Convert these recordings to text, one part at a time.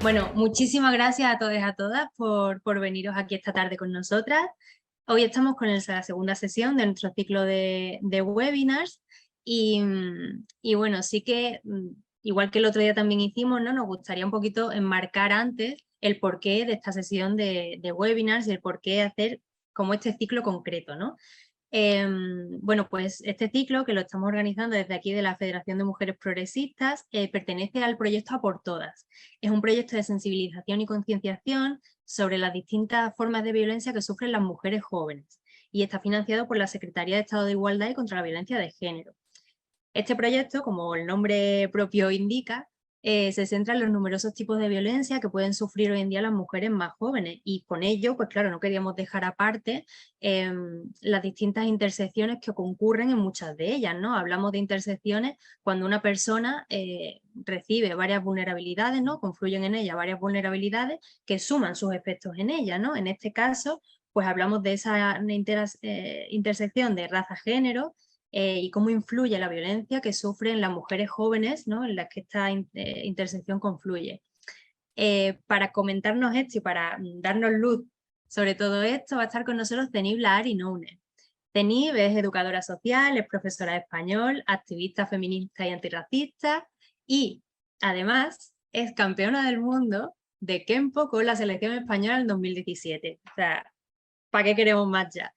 Bueno, muchísimas gracias a todos y a todas por veniros aquí esta tarde con nosotras. Hoy estamos con la segunda sesión de nuestro ciclo de webinars y bueno, sí que igual que el otro día también hicimos, ¿no? Nos gustaría un poquito enmarcar antes el porqué de esta sesión de webinars y el porqué hacer como este ciclo concreto, ¿no? Bueno, pues este ciclo que lo estamos organizando desde aquí de la Federación de Mujeres Progresistas pertenece al proyecto A por Todas. Es un proyecto de sensibilización y concienciación sobre las distintas formas de violencia que sufren las mujeres jóvenes y está financiado por la Secretaría de Estado de Igualdad y contra la Violencia de Género. Este proyecto, como el nombre propio indica, se centra en los numerosos tipos de violencia que pueden sufrir hoy en día las mujeres más jóvenes y con ello, pues claro, no queríamos dejar aparte las distintas intersecciones que concurren en muchas de ellas, ¿no? Hablamos de intersecciones cuando una persona recibe varias vulnerabilidades, ¿no? Confluyen en ella varias vulnerabilidades que suman sus efectos en ella, ¿no? En este caso, pues hablamos de esa intersección de raza-género, y cómo influye la violencia que sufren las mujeres jóvenes, ¿no? En las que esta intersección confluye. Para comentarnos esto y para darnos luz sobre todo esto va a estar con nosotros Zenib Lahari Noune. Zenib es educadora social, es profesora de español, activista feminista y antirracista y además es campeona del mundo de Kempo con la selección española en 2017. O sea, ¿para qué queremos más ya?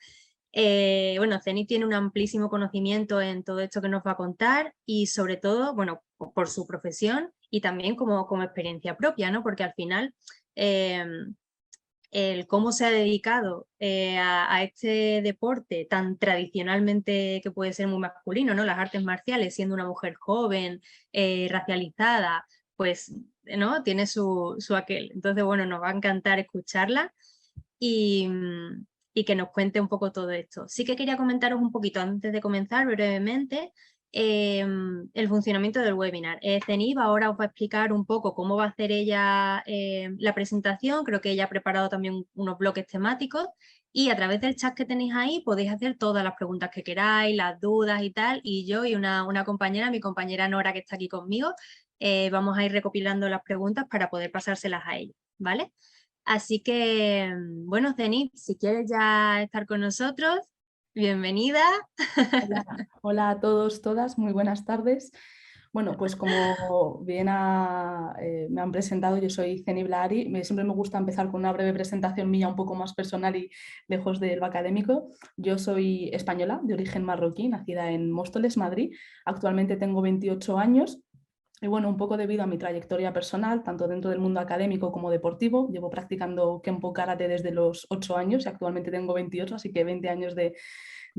Bueno, Zenith tiene un amplísimo conocimiento en todo esto que nos va a contar y sobre todo, bueno, por su profesión y también como experiencia propia, ¿no? Porque al final el cómo se ha dedicado a este deporte tan tradicionalmente que puede ser muy masculino, ¿no? Las artes marciales, siendo una mujer joven, racializada, pues, ¿no? Tiene su aquel. Entonces, bueno, nos va a encantar escucharla y que nos cuente un poco todo esto. Sí que quería comentaros un poquito antes de comenzar brevemente el funcionamiento del webinar. Zenib ahora os va a explicar un poco cómo va a hacer ella la presentación. Creo que ella ha preparado también unos bloques temáticos y a través del chat que tenéis ahí podéis hacer todas las preguntas que queráis, las dudas y tal. Y yo y una compañera, mi compañera Nora que está aquí conmigo, vamos a ir recopilando las preguntas para poder pasárselas a ella, ¿vale? Así que, bueno, Zenith, si quieres ya estar con nosotros, bienvenida. Hola, hola a todos, todas, muy buenas tardes. Bueno, pues como bien me han presentado, yo soy Zenib Lahari. Siempre me gusta empezar con una breve presentación mía un poco más personal y lejos de lo académico. Yo soy española, de origen marroquí, nacida en Móstoles, Madrid. Actualmente tengo 28 años. Y bueno, un poco debido a mi trayectoria personal, tanto dentro del mundo académico como deportivo, llevo practicando Kenpo Karate desde los 8 años y actualmente tengo 28, así que 20 años de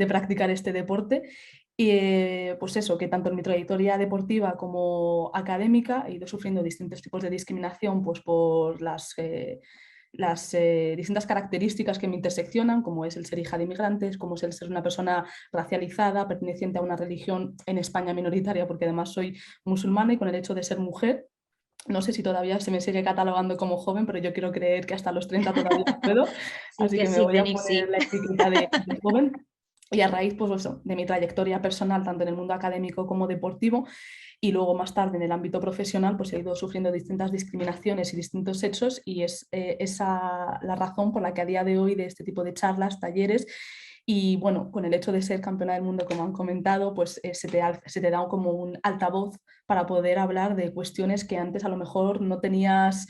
practicar este deporte. Y pues eso, que tanto en mi trayectoria deportiva como académica he ido sufriendo distintos tipos de discriminación pues por las distintas características que me interseccionan, como es el ser hija de inmigrantes, como es el ser una persona racializada, perteneciente a una religión en España minoritaria, porque además soy musulmana y con el hecho de ser mujer. No sé si todavía se me sigue catalogando como joven, pero yo quiero creer que hasta los 30 todavía puedo, Sí así que que me sí, voy a Zenith, poner sí. la etiqueta de joven. Y a raíz pues, eso, de mi trayectoria personal, tanto en el mundo académico como deportivo, y luego más tarde en el ámbito profesional, pues he ido sufriendo distintas discriminaciones y distintos hechos y es esa la razón por la que a día de hoy de este tipo de charlas, talleres y bueno, con el hecho de ser campeona del mundo, como han comentado, pues se te da como un altavoz para poder hablar de cuestiones que antes a lo mejor no tenías,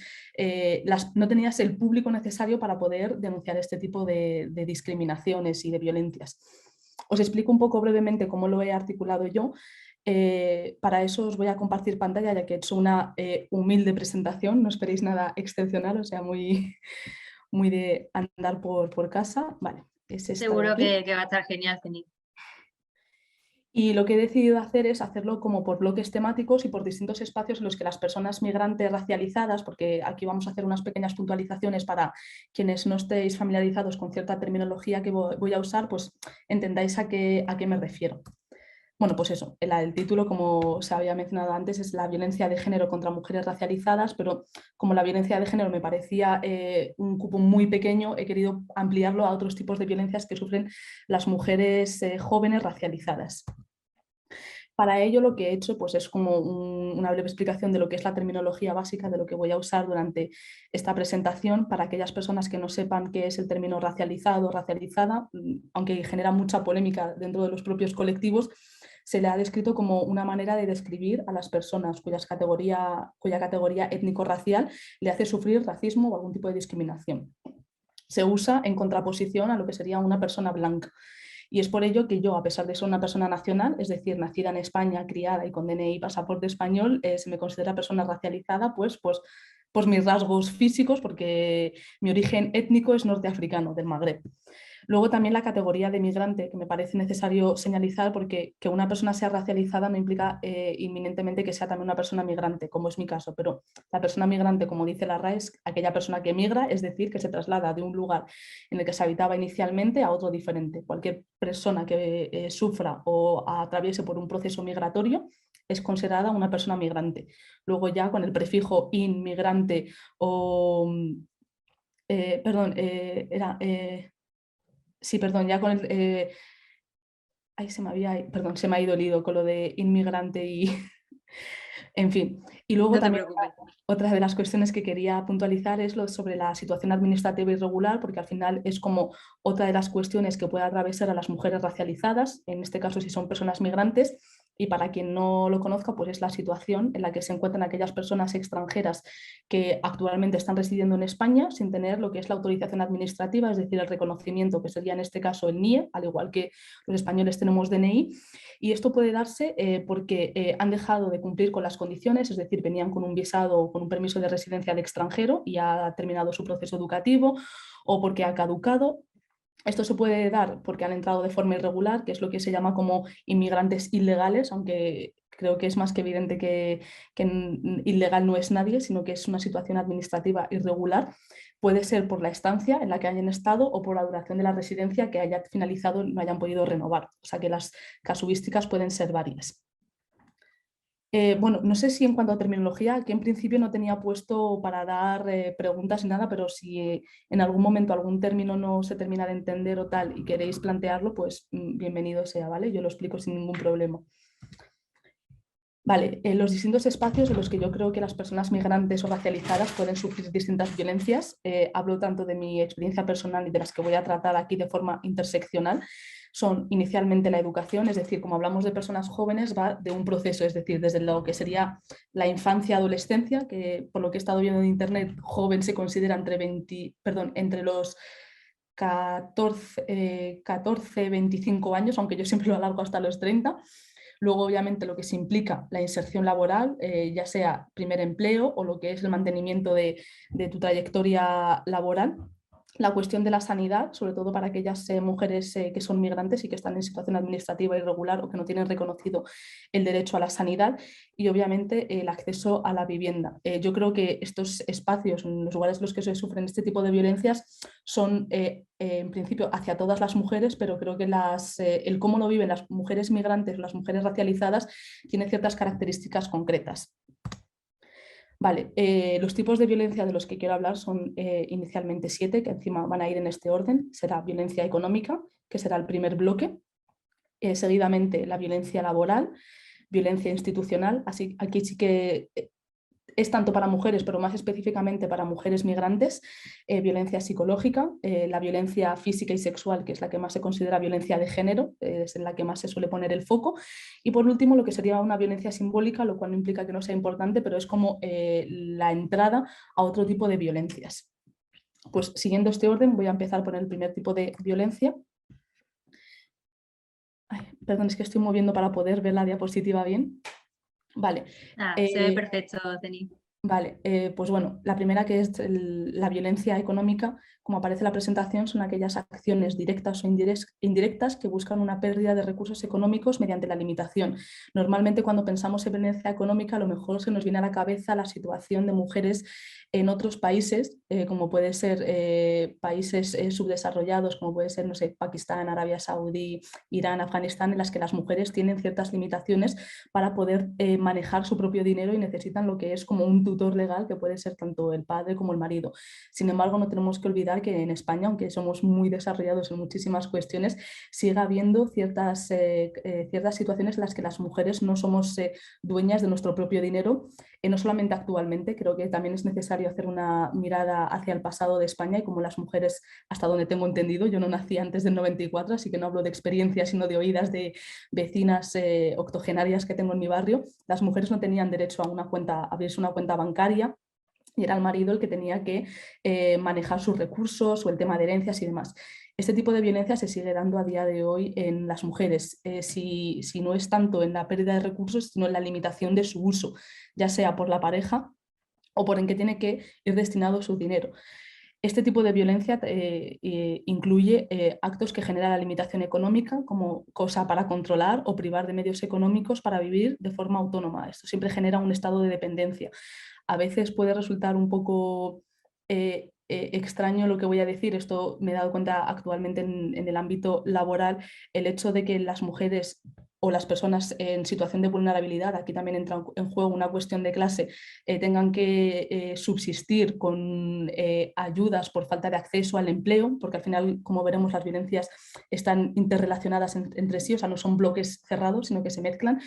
no tenías el público necesario para poder denunciar este tipo de discriminaciones y de violencias. Os explico un poco brevemente cómo lo he articulado yo. Para eso os voy a compartir pantalla, ya que he hecho una humilde presentación, no esperéis nada excepcional, o sea, muy, muy de andar por casa. Vale, es esta de Seguro aquí. que va a estar genial, Zenith. Y lo que he decidido hacer es hacerlo como por bloques temáticos y por distintos espacios en los que las personas migrantes racializadas, porque aquí vamos a hacer unas pequeñas puntualizaciones para quienes no estéis familiarizados con cierta terminología que voy a usar, pues entendáis a qué me refiero. Bueno, pues eso, el título, como se había mencionado antes, es la violencia de género contra mujeres racializadas, pero como la violencia de género me parecía un cupo muy pequeño, he querido ampliarlo a otros tipos de violencias que sufren las mujeres jóvenes racializadas. Para ello lo que he hecho pues, es como una breve explicación de lo que es la terminología básica de lo que voy a usar durante esta presentación para aquellas personas que no sepan qué es el término racializado, racializada, aunque genera mucha polémica dentro de los propios colectivos. Se le ha descrito como una manera de describir a las personas cuya categoría étnico-racial le hace sufrir racismo o algún tipo de discriminación. Se usa en contraposición a lo que sería una persona blanca. Y es por ello que yo, a pesar de ser una persona nacional, es decir, nacida en España, criada y con DNI y pasaporte español, se me considera persona racializada, pues mis rasgos físicos, porque mi origen étnico es norteafricano, del Magreb. Luego también la categoría de migrante, que me parece necesario señalizar, porque que una persona sea racializada no implica inminentemente que sea también una persona migrante, como es mi caso, pero la persona migrante, como dice la RAE, es aquella persona que migra, es decir, que se traslada de un lugar en el que se habitaba inicialmente a otro diferente. Cualquier persona que sufra o atraviese por un proceso migratorio es considerada una persona migrante. Luego ya con el prefijo inmigrante o... perdón, era... sí, perdón, ya con el... ay, perdón, se me ha ido el hilo con lo de inmigrante y... en fin. Y luego No te también preocupes. otra de las cuestiones que quería puntualizar es lo sobre la situación administrativa irregular, porque al final es como otra de las cuestiones que puede atravesar a las mujeres racializadas, en este caso si son personas migrantes, y para quien no lo conozca, pues es la situación en la que se encuentran aquellas personas extranjeras que actualmente están residiendo en España sin tener lo que es la autorización administrativa, es decir, el reconocimiento, que sería en este caso el NIE, al igual que los españoles tenemos DNI, y esto puede darse porque han dejado de cumplir con las condiciones, es decir, venían con un visado o con un permiso de residencia al extranjero y ha terminado su proceso educativo, o porque ha caducado. Esto se puede dar porque han entrado de forma irregular, que es lo que se llama como inmigrantes ilegales, aunque creo que es más que evidente que ilegal no es nadie, sino que es una situación administrativa irregular. Puede ser por la estancia en la que hayan estado o por la duración de la residencia que haya finalizado y no hayan podido renovar. O sea que las casuísticas pueden ser varias. Bueno, no sé si en cuanto a terminología, aquí en principio no tenía puesto para dar preguntas ni nada, pero si en algún momento algún término no se termina de entender o tal y queréis plantearlo, pues bienvenido sea, ¿vale? Yo lo explico sin ningún problema. Vale, los distintos espacios en los que yo creo que las personas migrantes o racializadas pueden sufrir distintas violencias, hablo tanto de mi experiencia personal y de las que voy a tratar aquí de forma interseccional, son inicialmente la educación, es decir, como hablamos de personas jóvenes, va de un proceso, es decir, desde lo que sería la infancia, adolescencia, que por lo que he estado viendo en internet, joven se considera entre los 14, 25 años, aunque yo siempre lo alargo hasta los 30. Luego, obviamente, lo que se implica la inserción laboral, ya sea primer empleo o lo que es el mantenimiento de tu trayectoria laboral. La cuestión de la sanidad, sobre todo para aquellas mujeres que son migrantes y que están en situación administrativa irregular o que no tienen reconocido el derecho a la sanidad, y obviamente el acceso a la vivienda. Yo creo que estos espacios, en los lugares en los que se sufren este tipo de violencias, son en principio hacia todas las mujeres, pero creo que el cómo lo viven las mujeres migrantes, las mujeres racializadas, tiene ciertas características concretas. Vale, los tipos de violencia de los que quiero hablar son inicialmente 7, que encima van a ir en este orden. Será violencia económica, que será el primer bloque. Seguidamente la violencia laboral, violencia institucional. Así, aquí sí que es tanto para mujeres, pero más específicamente para mujeres migrantes, violencia psicológica, la violencia física y sexual, que es la que más se considera violencia de género, es en la que más se suele poner el foco, y por último lo que sería una violencia simbólica, lo cual no implica que no sea importante, pero es como la entrada a otro tipo de violencias. Pues siguiendo este orden voy a empezar por el primer tipo de violencia. Ay, perdón, es que estoy moviendo para poder ver la diapositiva bien. Vale. Se ve perfecto, Denis. Vale, pues bueno, la primera que es la violencia económica, como aparece en la presentación, son aquellas acciones directas o indirectas que buscan una pérdida de recursos económicos mediante la limitación. Normalmente cuando pensamos en violencia económica, a lo mejor se nos viene a la cabeza la situación de mujeres en otros países, como puede ser países subdesarrollados, como puede ser, no sé, Pakistán, Arabia Saudí, Irán, Afganistán, en las que las mujeres tienen ciertas limitaciones para poder manejar su propio dinero y necesitan lo que es como un tutor legal que puede ser tanto el padre como el marido. Sin embargo, no tenemos que olvidar que en España, aunque somos muy desarrollados en muchísimas cuestiones, sigue habiendo ciertas situaciones en las que las mujeres no somos dueñas de nuestro propio dinero, no solamente actualmente. Creo que también es necesario hacer una mirada hacia el pasado de España y como las mujeres, hasta donde tengo entendido, yo no nací antes del 94, así que no hablo de experiencias, sino de oídas de vecinas octogenarias que tengo en mi barrio. Las mujeres no tenían derecho a abrirse una cuenta bancaria, y era el marido el que tenía que manejar sus recursos o el tema de herencias y demás. Este tipo de violencia se sigue dando a día de hoy en las mujeres, si no es tanto en la pérdida de recursos, sino en la limitación de su uso, ya sea por la pareja o por en qué tiene que ir destinado su dinero. Este tipo de violencia incluye actos que generan la limitación económica como cosa para controlar o privar de medios económicos para vivir de forma autónoma. Esto siempre genera un estado de dependencia. A veces puede resultar un poco extraño lo que voy a decir. Esto me he dado cuenta actualmente en el ámbito laboral, el hecho de que las mujeres o las personas en situación de vulnerabilidad, aquí también entra en juego una cuestión de clase, tengan que subsistir con ayudas por falta de acceso al empleo, porque al final, como veremos, las violencias están interrelacionadas entre sí, o sea, no son bloques cerrados, sino que se mezclan.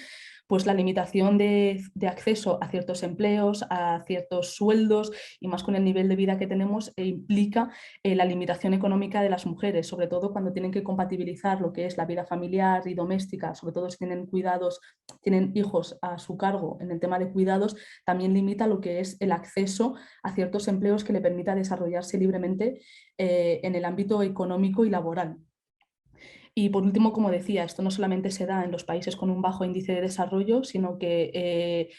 Pues la limitación de acceso a ciertos empleos, a ciertos sueldos y más con el nivel de vida que tenemos implica la limitación económica de las mujeres, sobre todo cuando tienen que compatibilizar lo que es la vida familiar y doméstica, sobre todo si tienen cuidados, tienen hijos a su cargo en el tema de cuidados, también limita lo que es el acceso a ciertos empleos que le permita desarrollarse libremente en el ámbito económico y laboral. Y por último, como decía, esto no solamente se da en los países con un bajo índice de desarrollo, sino que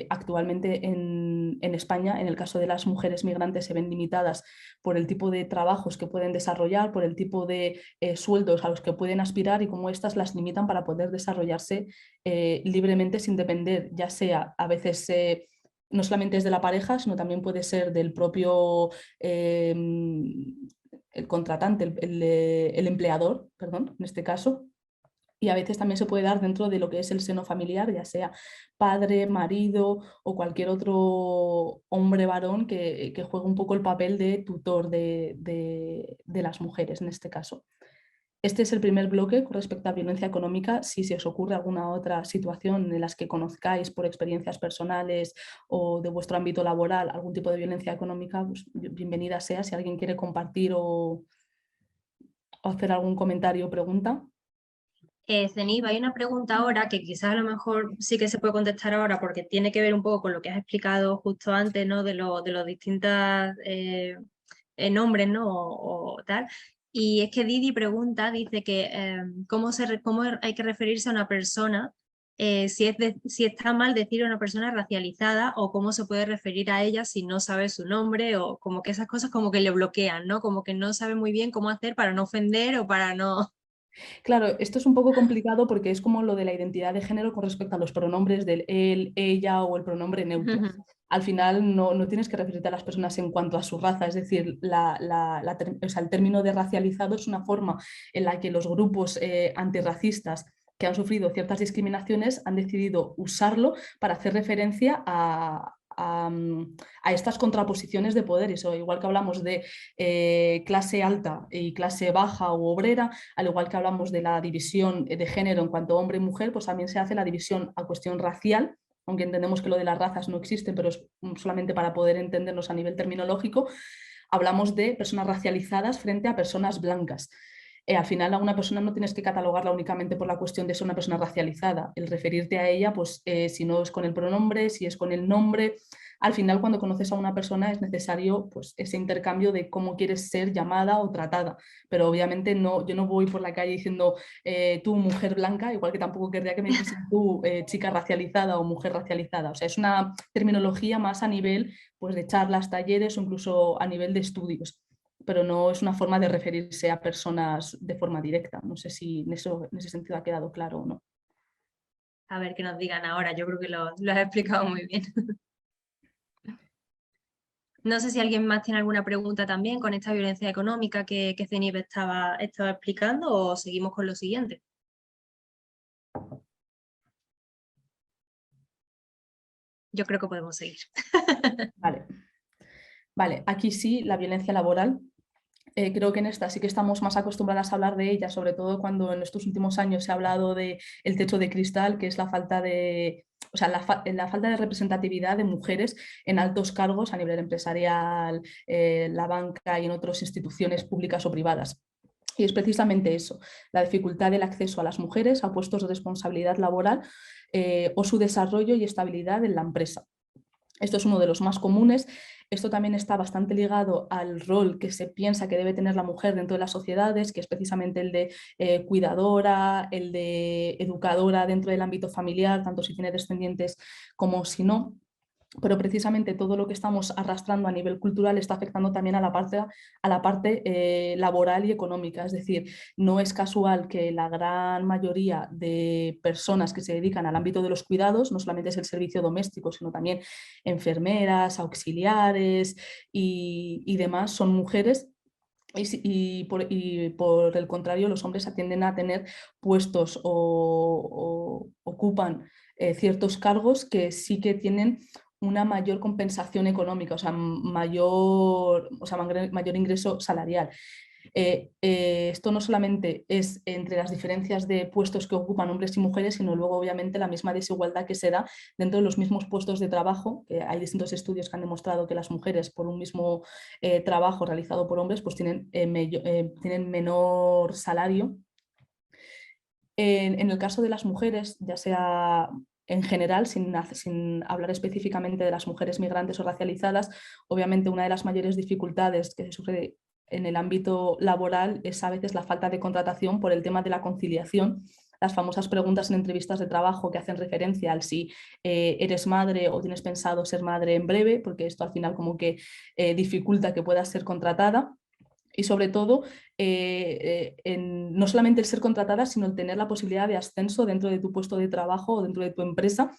actualmente en España, en el caso de las mujeres migrantes, se ven limitadas por el tipo de trabajos que pueden desarrollar, por el tipo de sueldos a los que pueden aspirar y cómo éstas las limitan para poder desarrollarse libremente sin depender, ya sea a veces... no solamente es de la pareja, sino también puede ser del propio el contratante, el empleador, perdón, en este caso, y a veces también se puede dar dentro de lo que es el seno familiar, ya sea padre, marido o cualquier otro hombre varón que juegue un poco el papel de tutor de las mujeres en este caso. Este es el primer bloque con respecto a violencia económica. Si se os ocurre alguna otra situación en las que conozcáis por experiencias personales o de vuestro ámbito laboral algún tipo de violencia económica, pues bienvenida sea. Si alguien quiere compartir o hacer algún comentario o pregunta. Zenib, hay una pregunta ahora que quizás a lo mejor sí que se puede contestar ahora porque tiene que ver un poco con lo que has explicado justo antes, ¿no? De los distintos nombres, ¿no? O tal. Y es que Didi pregunta, dice que cómo hay que referirse a una persona, si está mal decir a una persona racializada o cómo se puede referir a ella si no sabe su nombre o como que esas cosas como que le bloquean, ¿no? Como que no sabe muy bien cómo hacer para no ofender o para no... Claro, esto es un poco complicado porque es como lo de la identidad de género con respecto a los pronombres del él, ella o el pronombre neutro. Al final no tienes que referirte a las personas en cuanto a su raza, es decir, o sea, el término de racializado es una forma en la que los grupos antirracistas que han sufrido ciertas discriminaciones han decidido usarlo para hacer referencia a estas contraposiciones de poderes, o igual que hablamos de clase alta y clase baja o obrera, al igual que hablamos de la división de género en cuanto a hombre y mujer, pues también se hace la división a cuestión racial, aunque entendemos que lo de las razas no existe, pero es solamente para poder entendernos a nivel terminológico. Hablamos de personas racializadas frente a personas blancas. Al final a una persona no tienes que catalogarla únicamente por la cuestión de ser una persona racializada. El referirte a ella, pues si no es con el pronombre, si es con el nombre, al final cuando conoces a una persona es necesario pues, ese intercambio de cómo quieres ser llamada o tratada. Pero obviamente yo no voy por la calle diciendo tú mujer blanca, igual que tampoco querría que me dijesen tú chica racializada o mujer racializada. O sea, es una terminología más a nivel pues, de charlas, talleres o incluso a nivel de estudios, pero no es una forma de referirse a personas de forma directa. No sé si en ese sentido ha quedado claro o no. A ver qué nos digan ahora, yo creo que lo has explicado muy bien. No sé si alguien más tiene alguna pregunta también con esta violencia económica que Zenib estaba explicando o seguimos con lo siguiente. yo creo que podemos seguir. Vale. Vale, aquí sí, la violencia laboral. Creo que en esta sí que estamos más acostumbradas a hablar de ella, sobre todo cuando en estos últimos años se ha hablado de el techo de cristal, que es la falta de, o sea, la falta de representatividad de mujeres en altos cargos a nivel empresarial, la banca y en otras instituciones públicas o privadas. Y es precisamente eso, la dificultad del acceso a las mujeres a puestos de responsabilidad laboral o su desarrollo y estabilidad en la empresa. Esto es uno de los más comunes. Esto también está bastante ligado al rol que se piensa que debe tener la mujer dentro de las sociedades, que es precisamente el de cuidadora, el de educadora dentro del ámbito familiar, tanto si tiene descendientes como si no. Pero precisamente todo lo que estamos arrastrando a nivel cultural está afectando también a la parte laboral y económica. Es decir, no es casual que la gran mayoría de personas que se dedican al ámbito de los cuidados, no solamente es el servicio doméstico, sino también enfermeras, auxiliares y demás, son mujeres. Y por el contrario, los hombres tienden a tener puestos o ocupan ciertos cargos que sí que tienen una mayor compensación económica, o sea, mayor ingreso salarial. Esto no solamente es entre las diferencias de puestos que ocupan hombres y mujeres, sino luego obviamente la misma desigualdad que se da dentro de los mismos puestos de trabajo. Hay distintos estudios que han demostrado que las mujeres por un mismo trabajo realizado por hombres pues tienen menor salario. En el caso de las mujeres, ya sea en general, sin hablar específicamente de las mujeres migrantes o racializadas, obviamente una de las mayores dificultades que se sufre en el ámbito laboral es a veces la falta de contratación por el tema de la conciliación. Las famosas preguntas en entrevistas de trabajo que hacen referencia al si eres madre o tienes pensado ser madre en breve, porque esto al final como que dificulta que puedas ser contratada. Y sobre todo, no solamente el ser contratada, sino el tener la posibilidad de ascenso dentro de tu puesto de trabajo o dentro de tu empresa.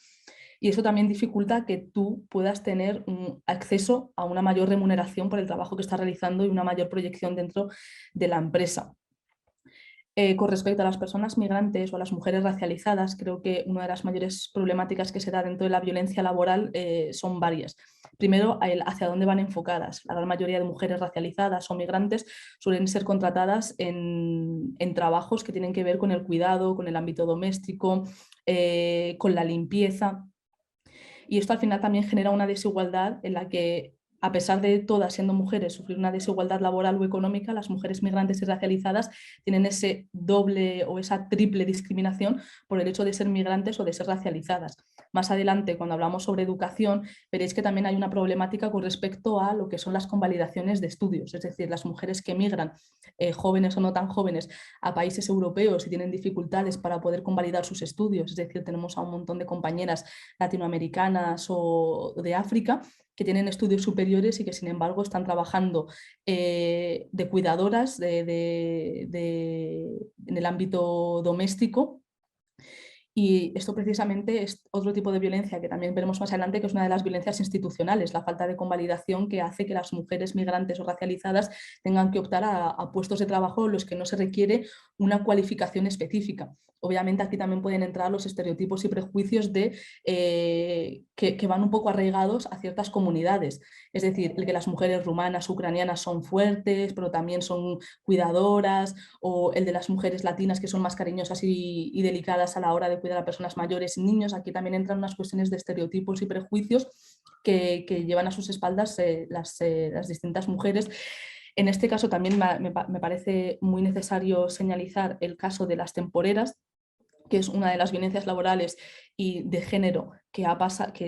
Y eso también dificulta que tú puedas tener un acceso a una mayor remuneración por el trabajo que estás realizando y una mayor proyección dentro de la empresa. Con respecto a las personas migrantes o a las mujeres racializadas, creo que una de las mayores problemáticas que se da dentro de la violencia laboral son varias. Primero, hacia dónde van enfocadas. La gran mayoría de mujeres racializadas o migrantes suelen ser contratadas en trabajos que tienen que ver con el cuidado, con el ámbito doméstico, con la limpieza. Y esto al final también genera una desigualdad en la que, a pesar de todas siendo mujeres sufrir una desigualdad laboral o económica, las mujeres migrantes y racializadas tienen ese doble o esa triple discriminación por el hecho de ser migrantes o de ser racializadas. Más adelante, cuando hablamos sobre educación, veréis que también hay una problemática con respecto a lo que son las convalidaciones de estudios, es decir, las mujeres que migran, jóvenes o no tan jóvenes, a países europeos y tienen dificultades para poder convalidar sus estudios, es decir, tenemos a un montón de compañeras latinoamericanas o de África que tienen estudios superiores y que sin embargo están trabajando de cuidadoras en el ámbito doméstico. Y esto precisamente es otro tipo de violencia que también veremos más adelante, que es una de las violencias institucionales, la falta de convalidación que hace que las mujeres migrantes o racializadas tengan que optar a puestos de trabajo en los que no se requiere una cualificación específica. Obviamente aquí también pueden entrar los estereotipos y prejuicios que van un poco arraigados a ciertas comunidades. Es decir, el que las mujeres rumanas, ucranianas son fuertes, pero también son cuidadoras, o el de las mujeres latinas que son más cariñosas y delicadas a la hora de cuidar a personas mayores y niños. Aquí también entran unas cuestiones de estereotipos y prejuicios que llevan a sus espaldas las distintas mujeres. En este caso también me parece muy necesario señalizar el caso de las temporeras, que es una de las violencias laborales y de género que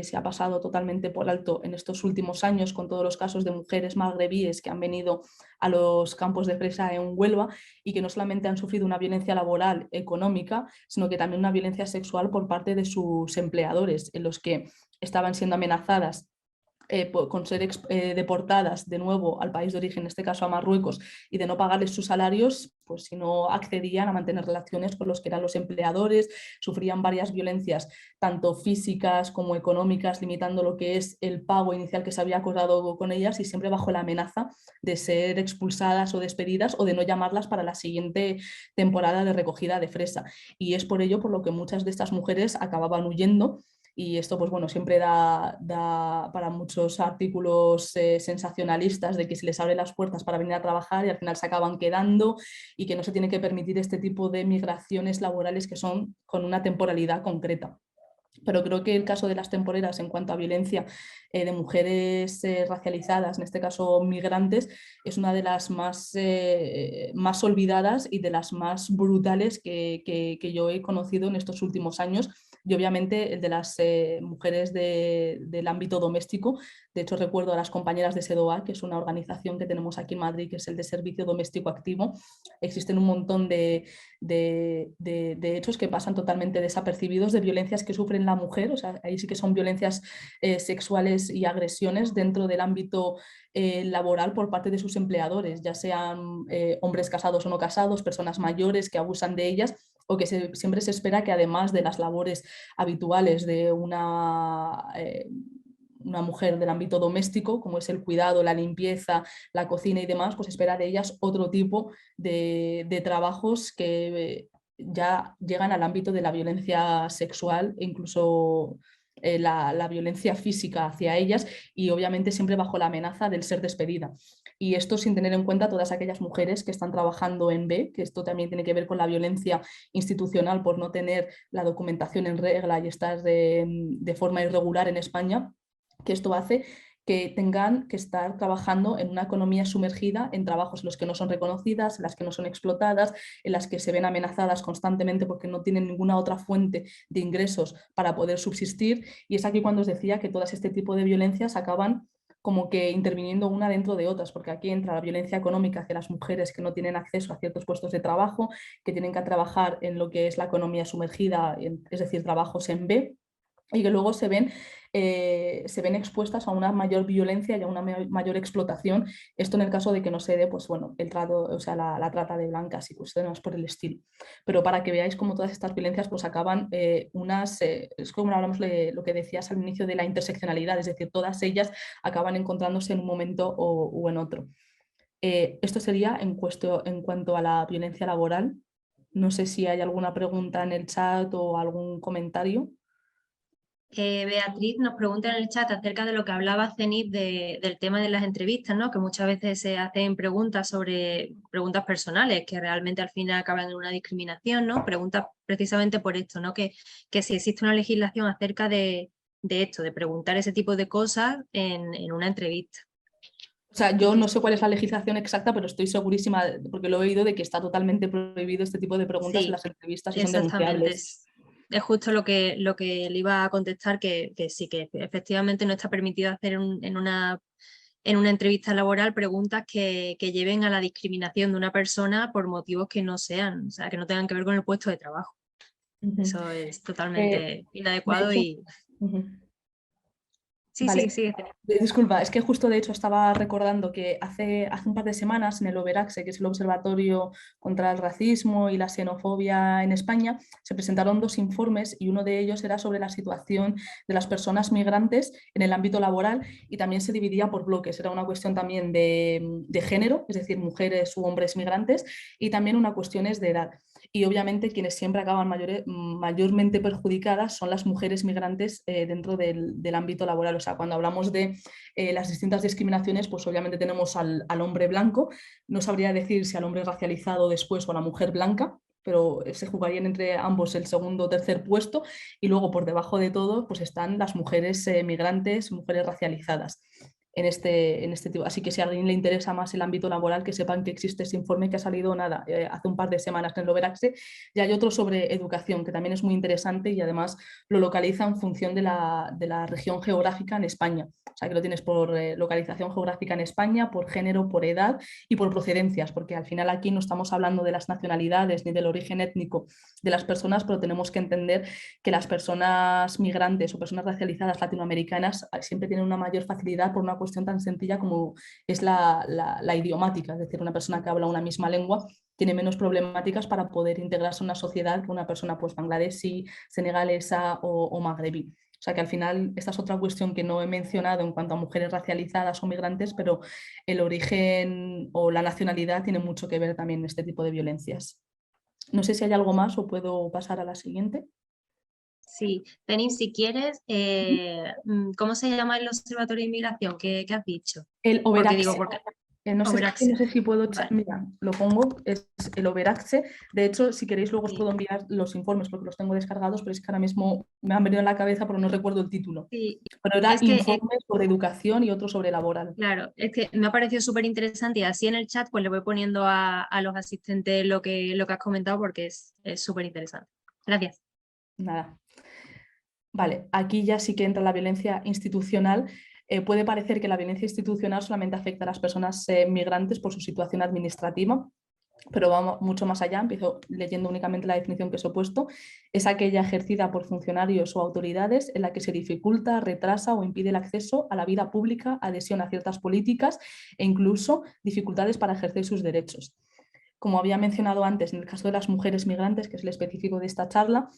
se ha pasado totalmente por alto en estos últimos años, con todos los casos de mujeres magrebíes que han venido a los campos de fresa en Huelva y que no solamente han sufrido una violencia laboral económica, sino que también una violencia sexual por parte de sus empleadores, en los que estaban siendo amenazadas con ser deportadas de nuevo al país de origen, en este caso a Marruecos, y de no pagarles sus salarios, pues si no accedían a mantener relaciones con los que eran los empleadores, sufrían varias violencias, tanto físicas como económicas, limitando lo que es el pago inicial que se había acordado con ellas y siempre bajo la amenaza de ser expulsadas o despedidas o de no llamarlas para la siguiente temporada de recogida de fresa. Y es por ello por lo que muchas de estas mujeres acababan huyendo y esto pues bueno, siempre da para muchos artículos sensacionalistas de que se les abre las puertas para venir a trabajar y al final se acaban quedando y que no se tiene que permitir este tipo de migraciones laborales que son con una temporalidad concreta. Pero creo que el caso de las temporeras en cuanto a violencia de mujeres racializadas, en este caso migrantes, es una de las más olvidadas y de las más brutales que yo he conocido en estos últimos años. Y obviamente el de las mujeres del ámbito doméstico. De hecho, recuerdo a las compañeras de SEDOA, que es una organización que tenemos aquí en Madrid, que es el de Servicio Doméstico Activo. Existen un montón de hechos que pasan totalmente desapercibidos, de violencias que sufren la mujer, o sea, ahí sí que son violencias sexuales y agresiones dentro del ámbito laboral por parte de sus empleadores, ya sean hombres casados o no casados, personas mayores que abusan de ellas o que siempre se espera que además de las labores habituales de una mujer del ámbito doméstico, como es el cuidado, la limpieza, la cocina y demás, pues espera de ellas otro tipo de trabajos que ya llegan al ámbito de la violencia sexual e incluso la violencia física hacia ellas y obviamente siempre bajo la amenaza del ser despedida. Y esto sin tener en cuenta todas aquellas mujeres que están trabajando en B, que esto también tiene que ver con la violencia institucional por no tener la documentación en regla y estar de forma irregular en España, que esto hace que tengan que estar trabajando en una economía sumergida en trabajos en los que no son reconocidas, en las que no son explotadas, en las que se ven amenazadas constantemente porque no tienen ninguna otra fuente de ingresos para poder subsistir. Y es aquí cuando os decía que todas este tipo de violencias acaban como que interviniendo una dentro de otras, porque aquí entra la violencia económica hacia las mujeres que no tienen acceso a ciertos puestos de trabajo, que tienen que trabajar en lo que es la economía sumergida, es decir, trabajos en B, y que luego se ven expuestas a una mayor violencia y a una mayor explotación. Esto en el caso de que no se dé, pues bueno, el trato, o sea, la trata de blancas y cuestiones por el estilo. Pero para que veáis cómo todas estas violencias pues acaban es como hablamos de lo que decías al inicio de la interseccionalidad, es decir, todas ellas acaban encontrándose en un momento o en otro. Esto sería en cuanto a la violencia laboral. No sé si hay alguna pregunta en el chat o algún comentario. Beatriz nos pregunta en el chat acerca de lo que hablaba Zenit del tema de las entrevistas, ¿no? Que muchas veces se hacen preguntas sobre preguntas personales que realmente al final acaban en una discriminación, ¿no? Preguntas precisamente por esto, ¿no? Que si existe una legislación acerca de esto, de preguntar ese tipo de cosas en una entrevista. O sea, yo no sé cuál es la legislación exacta, pero estoy segurísima, porque lo he oído, de que está totalmente prohibido este tipo de preguntas en Sí, las entrevistas y son exactamente. denunciables. Es justo lo que le iba a contestar, que sí, que efectivamente no está permitido hacer en una entrevista laboral preguntas que lleven a la discriminación de una persona por motivos que no sean, o sea, que no tengan que ver con el puesto de trabajo. Eso es totalmente De inadecuado hecho, y sí, vale. sí, sí. Disculpa, es que justo de hecho estaba recordando que hace un par de semanas en el OBERACSE, que es el Observatorio contra el Racismo y la Xenofobia en España, se presentaron dos informes y uno de ellos era sobre la situación de las personas migrantes en el ámbito laboral y también se dividía por bloques. Era una cuestión también de género, es decir, mujeres u hombres migrantes, y también una cuestión es de edad. Y obviamente quienes siempre acaban mayormente perjudicadas son las mujeres migrantes dentro del ámbito laboral. O sea, cuando hablamos de las distintas discriminaciones, pues obviamente tenemos al hombre blanco, no sabría decir si al hombre racializado después o a la mujer blanca, pero se jugarían entre ambos el segundo o tercer puesto, y luego por debajo de todo pues están las mujeres migrantes, mujeres racializadas. En este tipo. Así que si a alguien le interesa más el ámbito laboral, que sepan que existe ese informe que ha salido nada, hace un par de semanas en el Overaxe, y hay otro sobre educación, que también es muy interesante y además lo localiza en función de la región geográfica en España. O sea, que lo tienes por localización geográfica en España, por género, por edad y por procedencias, porque al final aquí no estamos hablando de las nacionalidades ni del origen étnico de las personas, pero tenemos que entender que las personas migrantes o personas racializadas latinoamericanas siempre tienen una mayor facilidad por una cuestión tan sencilla como es la idiomática, es decir, una persona que habla una misma lengua tiene menos problemáticas para poder integrarse en una sociedad que una persona pues bangladesí, senegalesa o magrebí. O sea que al final esta es otra cuestión que no he mencionado en cuanto a mujeres racializadas o migrantes, pero el origen o la nacionalidad tiene mucho que ver también en este tipo de violencias. No sé si hay algo más o puedo pasar a la siguiente. Sí, Denis, si quieres, ¿cómo se llama el Observatorio de Inmigración? ¿Qué has dicho? El Porque digo, Overaxe. porque No sé, no Overaxe. sé si puedo, Vale, mira, lo pongo, es el Overaxe. De hecho, si queréis, luego os sí, puedo enviar los informes porque los tengo descargados, pero es que ahora mismo me han venido a la cabeza, pero no recuerdo el título. sí. Pero era Es que, informes sobre educación y otro sobre laboral. claro, es que me ha parecido súper interesante y así en el chat pues le voy poniendo a los asistentes lo que has comentado porque es súper interesante. Gracias. Nada. Vale, aquí ya sí que entra la violencia institucional. Puede parecer que la violencia institucional solamente afecta a las personas migrantes por su situación administrativa, pero va mucho más allá. Empiezo leyendo únicamente la definición que os he puesto. Es aquella ejercida por funcionarios o autoridades en la que se dificulta, retrasa o impide el acceso a la vida pública, adhesión a ciertas políticas e incluso dificultades para ejercer sus derechos. Como había mencionado antes, en el caso de las mujeres migrantes, que es el específico de esta charla,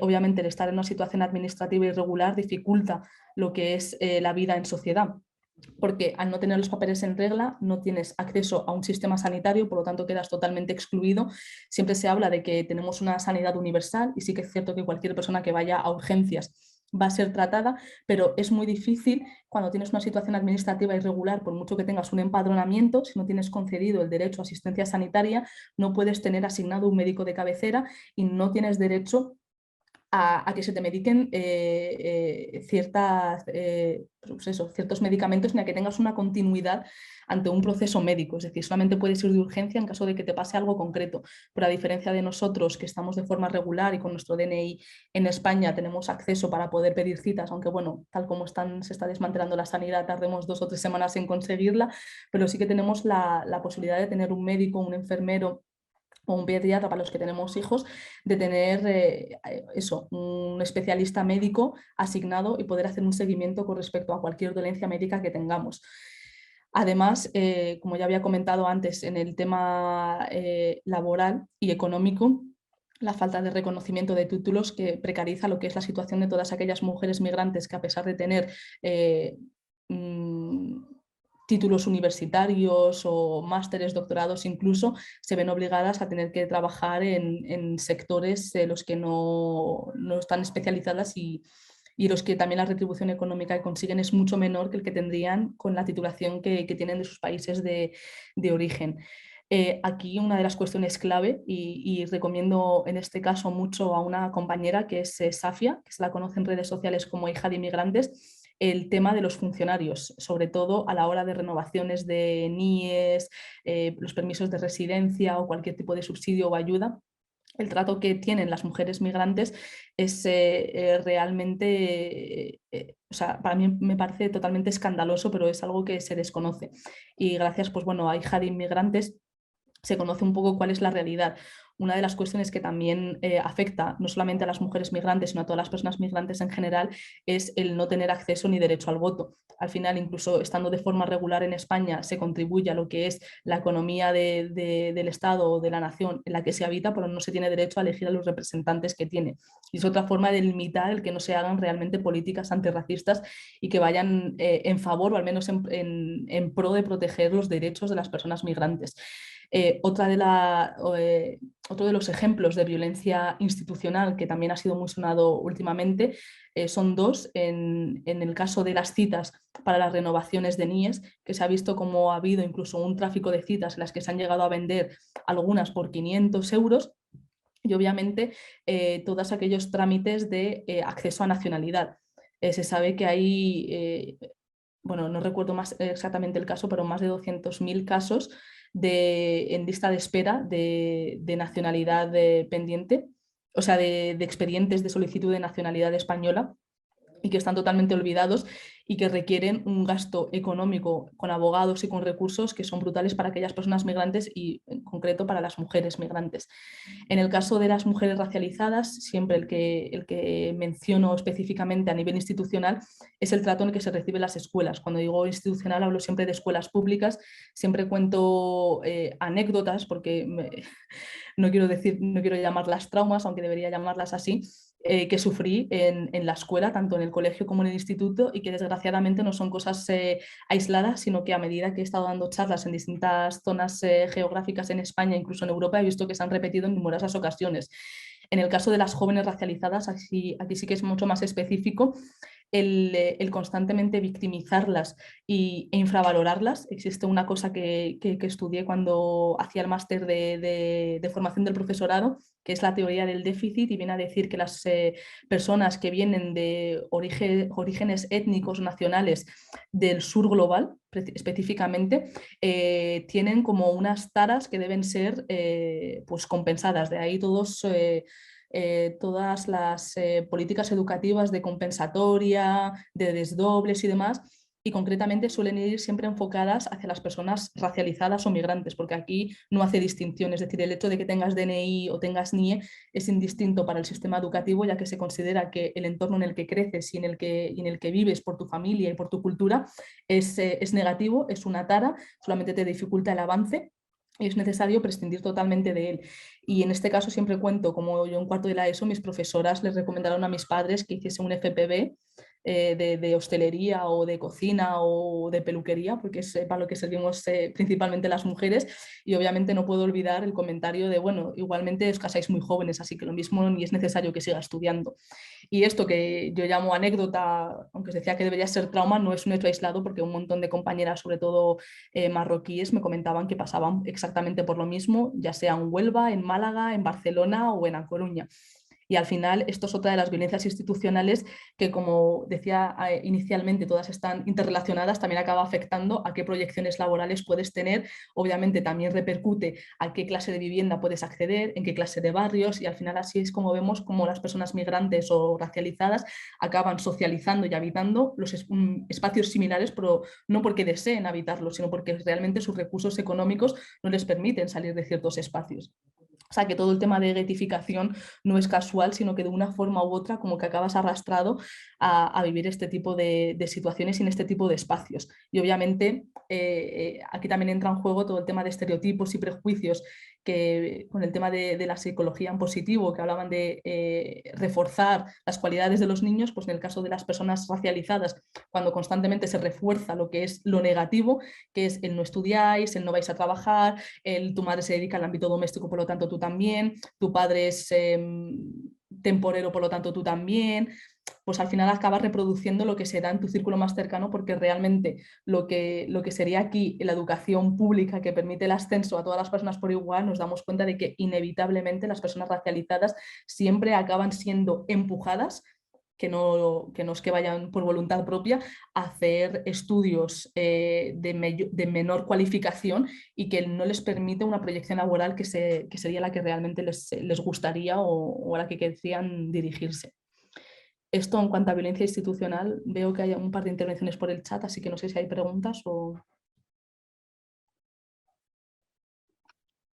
obviamente el estar en una situación administrativa irregular dificulta lo que es la vida en sociedad, porque al no tener los papeles en regla no tienes acceso a un sistema sanitario, por lo tanto quedas totalmente excluido. Siempre se habla de que tenemos una sanidad universal y sí que es cierto que cualquier persona que vaya a urgencias va a ser tratada, pero es muy difícil cuando tienes una situación administrativa irregular, por mucho que tengas un empadronamiento, si no tienes concedido el derecho a asistencia sanitaria, no puedes tener asignado un médico de cabecera y no tienes derecho a que se te mediquen pues eso, ciertos medicamentos ni a que tengas una continuidad ante un proceso médico. Es decir, solamente puedes ir de urgencia en caso de que te pase algo concreto. Pero a diferencia de nosotros, que estamos de forma regular y con nuestro DNI en España tenemos acceso para poder pedir citas, aunque bueno, tal como se está desmantelando la sanidad, tardemos 2 o 3 semanas en conseguirla, pero sí que tenemos la posibilidad de tener un médico, un enfermero o un pediatra para los que tenemos hijos, de tener eso, un especialista médico asignado y poder hacer un seguimiento con respecto a cualquier dolencia médica que tengamos. Además, como ya había comentado antes, en el tema laboral y económico, la falta de reconocimiento de títulos que precariza lo que es la situación de todas aquellas mujeres migrantes que a pesar de tener mm, títulos universitarios o másteres, doctorados incluso, se ven obligadas a tener que trabajar en sectores de los que no están especializadas y los que también la retribución económica que consiguen es mucho menor que el que tendrían con la titulación que tienen de sus países de origen. Aquí una de las cuestiones clave, y recomiendo en este caso mucho a una compañera que es Safia, que se la conoce en redes sociales como hija de inmigrantes, el tema de los funcionarios, sobre todo a la hora de renovaciones de NIES, los permisos de residencia o cualquier tipo de subsidio o ayuda. El trato que tienen las mujeres migrantes es realmente, o sea, para mí me parece totalmente escandaloso, pero es algo que se desconoce. Y gracias, pues bueno, a hija de inmigrantes se conoce un poco cuál es la realidad. Una de las cuestiones que también afecta no solamente a las mujeres migrantes, sino a todas las personas migrantes en general, es el no tener acceso ni derecho al voto. Al final, incluso estando de forma regular en España, se contribuye a lo que es la economía del Estado o de la nación en la que se habita, pero no se tiene derecho a elegir a los representantes que tiene. Y es otra forma de limitar el que no se hagan realmente políticas antirracistas y que vayan en favor o al menos en pro de proteger los derechos de las personas migrantes. Eh, otra de la, otro de los ejemplos de violencia institucional que también ha sido muy sonado últimamente son dos. En el caso de las citas para las renovaciones de NIES, que se ha visto como ha habido incluso un tráfico de citas en las que se han llegado a vender algunas por 500 euros y obviamente todos aquellos trámites de acceso a nacionalidad. Se sabe que hay, bueno, no recuerdo más exactamente el caso, pero más de 200.000 casos en lista de espera de nacionalidad pendiente, o sea, de expedientes de solicitud de nacionalidad española y que están totalmente olvidados y que requieren un gasto económico con abogados y con recursos que son brutales para aquellas personas migrantes y en concreto para las mujeres migrantes. En el caso de las mujeres racializadas, siempre el que menciono específicamente a nivel institucional es el trato en el que se reciben las escuelas. Cuando digo institucional hablo siempre de escuelas públicas, siempre cuento anécdotas porque no quiero decir, no quiero llamarlas traumas, aunque debería llamarlas así, que sufrí en la escuela, tanto en el colegio como en el instituto, y que desgraciadamente no son cosas aisladas, sino que a medida que he estado dando charlas en distintas zonas geográficas en España, incluso en Europa, he visto que se han repetido en numerosas ocasiones. En el caso de las jóvenes racializadas, aquí sí que es mucho más específico el constantemente victimizarlas e infravalorarlas. Existe una cosa que estudié cuando hacía el máster de formación del profesorado, que es la teoría del déficit, y viene a decir que las personas que vienen de orígenes étnicos nacionales del sur global, específicamente, tienen como unas taras que deben ser pues compensadas. De ahí todas las políticas educativas de compensatoria, de desdobles y demás, y concretamente suelen ir siempre enfocadas hacia las personas racializadas o migrantes, porque aquí no hace distinción, es decir, el hecho de que tengas DNI o tengas NIE es indistinto para el sistema educativo, ya que se considera que el entorno en el que creces y en el que vives por tu familia y por tu cultura es negativo, es una tara, solamente te dificulta el avance y es necesario prescindir totalmente de él. Y en este caso siempre cuento, como yo en cuarto de la ESO, mis profesoras les recomendaron a mis padres que hiciese un FPB de hostelería o de cocina o de peluquería, porque es para lo que servimos principalmente las mujeres. Y obviamente no puedo olvidar el comentario de, bueno, igualmente os casáis muy jóvenes, así que lo mismo ni es necesario que siga estudiando. Y esto que yo llamo anécdota, aunque se decía que debería ser trauma, no es un hecho aislado, porque un montón de compañeras, sobre todo marroquíes, me comentaban que pasaban exactamente por lo mismo, ya sea en Huelva, en Málaga, en Barcelona o en A Coruña. Y al final esto es otra de las violencias institucionales que, como decía inicialmente, todas están interrelacionadas, también acaba afectando a qué proyecciones laborales puedes tener. Obviamente también repercute a qué clase de vivienda puedes acceder, en qué clase de barrios, y al final así es como vemos como las personas migrantes o racializadas acaban socializando y habitando los espacios similares, pero no porque deseen habitarlos, sino porque realmente sus recursos económicos no les permiten salir de ciertos espacios. O sea, que todo el tema de guetificación no es casual, sino que de una forma u otra como que acabas arrastrado a vivir este tipo de situaciones y en este tipo de espacios. Y obviamente aquí también entra en juego todo el tema de estereotipos y prejuicios, que con el tema de la psicología en positivo, que hablaban de reforzar las cualidades de los niños, pues en el caso de las personas racializadas, cuando constantemente se refuerza lo que es lo negativo, que es el no estudiáis, el no vais a trabajar, tu madre se dedica al ámbito doméstico, por lo tanto tú también, tu padre es temporero, por lo tanto tú también, pues al final acabas reproduciendo lo que se da en tu círculo más cercano, porque realmente lo que sería aquí la educación pública que permite el ascenso a todas las personas por igual, nos damos cuenta de que inevitablemente las personas racializadas siempre acaban siendo empujadas, que no es que vayan por voluntad propia, a hacer estudios de menor cualificación y que no les permite una proyección laboral que sería la que realmente les gustaría o a la que querrían dirigirse. Esto en cuanto a violencia institucional, veo que hay un par de intervenciones por el chat, así que no sé si hay preguntas o...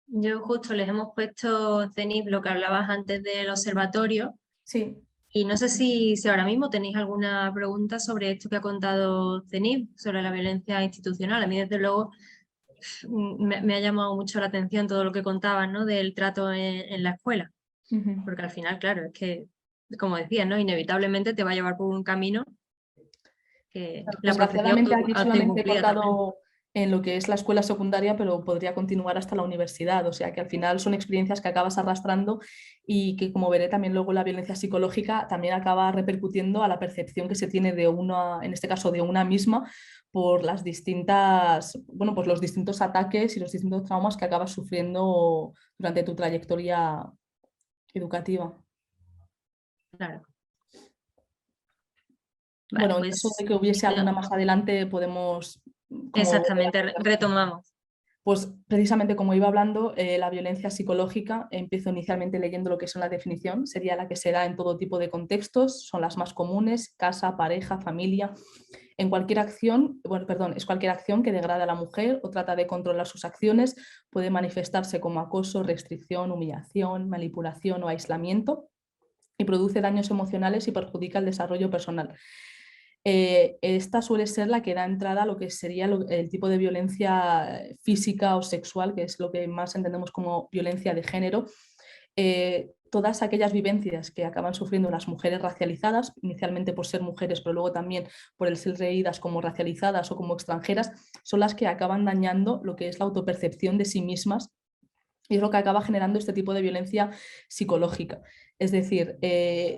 Yo justo les hemos puesto, Zenith, lo que hablabas antes del observatorio, Sí. y no sé si ahora mismo tenéis alguna pregunta sobre esto que ha contado Zenith, sobre la violencia institucional. A mí, desde luego, me ha llamado mucho la atención todo lo que contaban, ¿no? Del trato en la escuela, porque al final, claro, es que, como decías, ¿no? Inevitablemente te va a llevar por un camino que la profesión Desgraciadamente aquí hace solamente he cumplida también. cortado en lo que es la escuela secundaria, pero podría continuar hasta la universidad. O sea que al final son experiencias que acabas arrastrando y que, como veré también luego, la violencia psicológica también acaba repercutiendo a la percepción que se tiene de una, en este caso de una misma, por las distintas, bueno, pues los distintos ataques y los distintos traumas que acabas sufriendo durante tu trayectoria educativa. Claro. Vale, Bueno, en caso pues de que hubiese alguna más adelante, podemos, como exactamente, retomamos. pues precisamente como iba hablando, la violencia psicológica, empiezo inicialmente leyendo lo que es una definición, sería la que se da en todo tipo de contextos, son las más comunes: casa, pareja, familia. En cualquier acción, bueno, perdón, es cualquier acción que degrada a la mujer o trata de controlar sus acciones, puede manifestarse como acoso, restricción, humillación, manipulación o aislamiento, y produce daños emocionales y perjudica el desarrollo personal. Esta suele ser la que da entrada a lo que sería el tipo de violencia física o sexual, que es lo que más entendemos como violencia de género. Todas aquellas vivencias que acaban sufriendo las mujeres racializadas, inicialmente por ser mujeres, pero luego también por el ser leídas como racializadas o como extranjeras, son las que acaban dañando lo que es la autopercepción de sí mismas Y es lo que acaba generando este tipo de violencia psicológica. Es decir,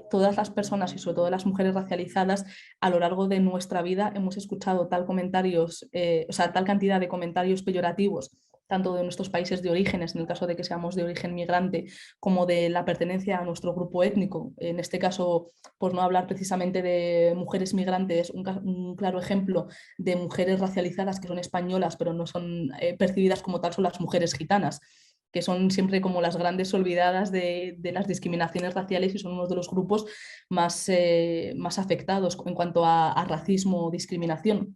todas las personas y sobre todo las mujeres racializadas a lo largo de nuestra vida hemos escuchado tal cantidad de comentarios peyorativos, tanto de nuestros países de orígenes, en el caso de que seamos de origen migrante, como de la pertenencia a nuestro grupo étnico. En este caso, por no hablar precisamente de mujeres migrantes, un claro ejemplo de mujeres racializadas que son españolas, pero no son percibidas como tal, son las mujeres gitanas, que son siempre como las grandes olvidadas de las discriminaciones raciales y son uno de los grupos más afectados en cuanto a racismo o discriminación.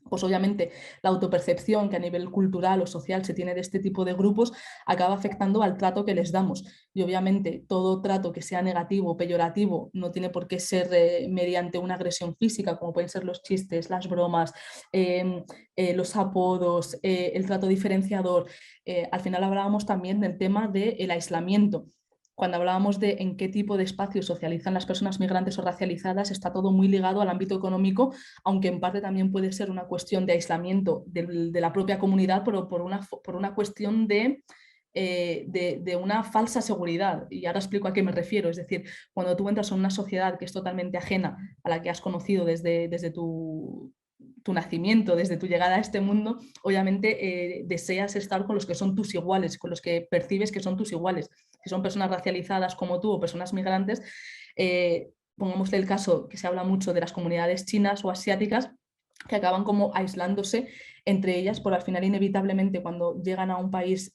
Pues obviamente la autopercepción que a nivel cultural o social se tiene de este tipo de grupos acaba afectando al trato que les damos. Y obviamente todo trato que sea negativo o peyorativo no tiene por qué ser mediante una agresión física, como pueden ser los chistes, las bromas, los apodos, el trato diferenciador. Al final hablábamos también del tema del aislamiento. Cuando hablábamos de en qué tipo de espacios socializan las personas migrantes o racializadas, está todo muy ligado al ámbito económico, aunque en parte también puede ser una cuestión de aislamiento de la propia comunidad, pero por una cuestión de una falsa seguridad. Y ahora explico a qué me refiero. Es decir, cuando tú entras en una sociedad que es totalmente ajena a la que has conocido desde tu nacimiento, desde tu llegada a este mundo, obviamente deseas estar con los que son tus iguales, con los que percibes que son tus iguales. Si son personas racializadas como tú o personas migrantes, pongámosle el caso que se habla mucho de las comunidades chinas o asiáticas, que acaban como aislándose entre ellas, por al final inevitablemente cuando llegan a un país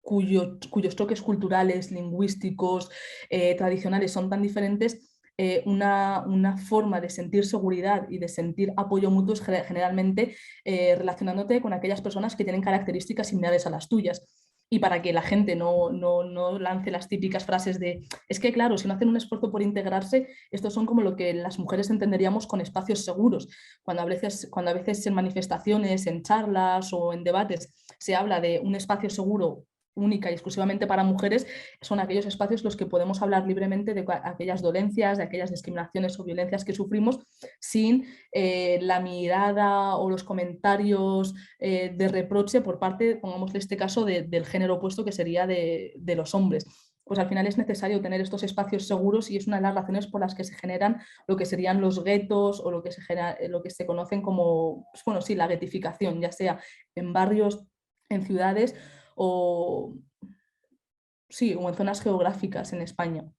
cuyos toques culturales, lingüísticos, tradicionales son tan diferentes, una forma de sentir seguridad y de sentir apoyo mutuo es generalmente relacionándote con aquellas personas que tienen características similares a las tuyas. Y para que la gente no lance las típicas frases de, es que claro, si no hacen un esfuerzo por integrarse, estos son como lo que las mujeres entenderíamos con espacios seguros. Cuando a veces en manifestaciones, en charlas o en debates se habla de un espacio seguro única y exclusivamente para mujeres, son aquellos espacios los que podemos hablar libremente de aquellas dolencias, de aquellas discriminaciones o violencias que sufrimos sin la mirada o los comentarios de reproche por parte, pongamos este caso, del género opuesto que sería de los hombres. Pues al final es necesario tener estos espacios seguros y es una de las razones por las que se generan lo que serían los guetos o lo que se conocen como, pues bueno, sí, la guetificación, ya sea en barrios, en ciudades o, sí, o en zonas geográficas en España.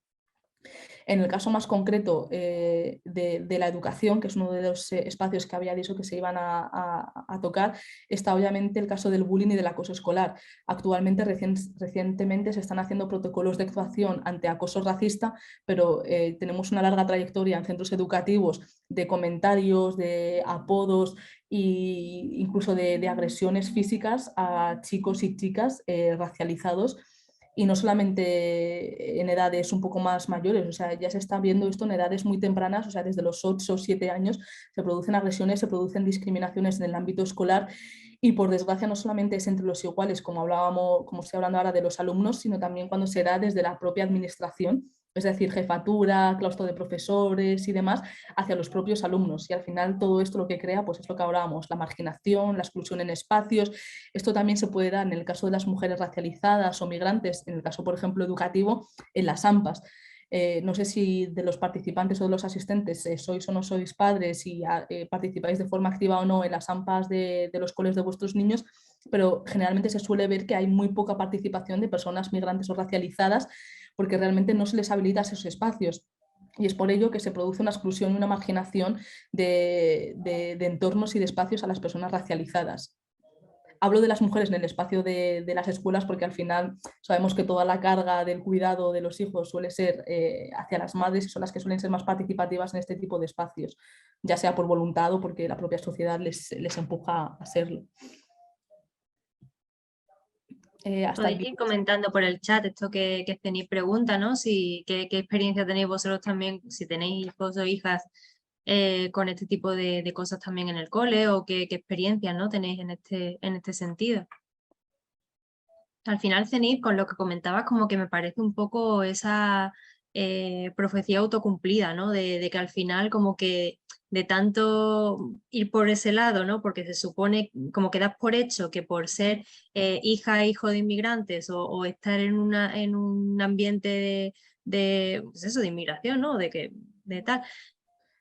En el caso más concreto de la educación, que es uno de los espacios que había dicho que se iban a tocar, está obviamente el caso del bullying y del acoso escolar. Actualmente, recientemente, se están haciendo protocolos de actuación ante acoso racista, pero tenemos una larga trayectoria en centros educativos de comentarios, de apodos e incluso de agresiones físicas a chicos y chicas racializados, y no solamente en edades un poco más mayores, o sea, ya se está viendo esto en edades muy tempranas, o sea, desde los 8 o 7 años se producen agresiones, se producen discriminaciones en el ámbito escolar y por desgracia no solamente es entre los iguales, como hablábamos, como estoy hablando ahora de los alumnos, sino también cuando se da desde la propia administración, es decir, jefatura, claustro de profesores y demás, hacia los propios alumnos. Y al final todo esto lo que crea, pues es lo que hablábamos, la marginación, la exclusión en espacios. Esto también se puede dar en el caso de las mujeres racializadas o migrantes, en el caso, por ejemplo, educativo, en las AMPAs. No sé si de los participantes o de los asistentes sois o no sois padres y participáis de forma activa o no en las AMPAs de los coles de vuestros niños, pero generalmente se suele ver que hay muy poca participación de personas migrantes o racializadas porque realmente no se les habilita esos espacios. Y es por ello que se produce una exclusión y una marginación de entornos y de espacios a las personas racializadas. Hablo de las mujeres en el espacio de las escuelas porque al final sabemos que toda la carga del cuidado de los hijos suele ser hacia las madres y son las que suelen ser más participativas en este tipo de espacios, ya sea por voluntad o porque la propia sociedad les empuja a serlo. Hasta Podéis aquí. ir comentando por el chat esto que tenéis pregunta, ¿no? Si, qué experiencia tenéis vosotros también, si tenéis hijos o hijas con este tipo de cosas también en el cole o qué experiencias, ¿no? tenéis en este sentido. Al final, Zenit, con lo que comentabas, como que me parece un poco esa profecía autocumplida, ¿no? De que al final como que de tanto ir por ese lado, ¿no? Porque se supone como que das por hecho que por ser hija e hijo de inmigrantes o estar en un ambiente pues eso, de inmigración, ¿no? De tal,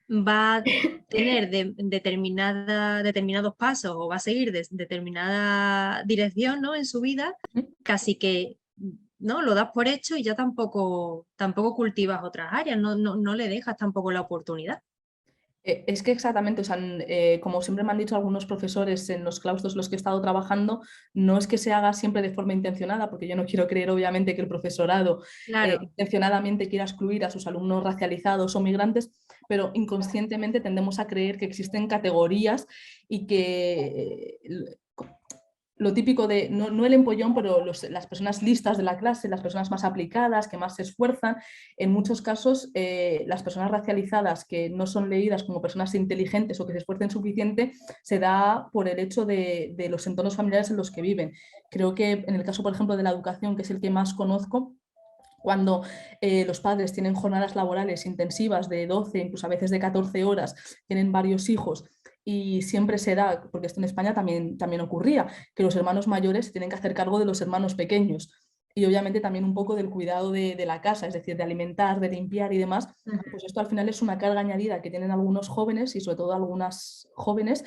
va a tener determinados pasos o va a seguir determinada dirección, ¿no? En su vida, casi que, ¿no? Lo das por hecho y ya tampoco cultivas otras áreas, no le dejas tampoco la oportunidad. Es que exactamente, o sea, como siempre me han dicho algunos profesores en los claustros en los que he estado trabajando, no es que se haga siempre de forma intencionada, porque yo no quiero creer obviamente que el profesorado Claro. intencionadamente quiera excluir a sus alumnos racializados o migrantes, pero inconscientemente tendemos a creer que existen categorías y que lo típico de, no el empollón, pero las personas listas de la clase, las personas más aplicadas, que más se esfuerzan, en muchos casos las personas racializadas que no son leídas como personas inteligentes o que se esfuercen suficiente, se da por el hecho de los entornos familiares en los que viven. Creo que en el caso, por ejemplo, de la educación, que es el que más conozco, cuando los padres tienen jornadas laborales intensivas de 12, incluso a veces de 14 horas, tienen varios hijos y siempre se da, porque esto en España también ocurría, que los hermanos mayores tienen que hacer cargo de los hermanos pequeños y obviamente también un poco del cuidado de la casa, es decir, de alimentar, de limpiar y demás, pues esto al final es una carga añadida que tienen algunos jóvenes y sobre todo algunas jóvenes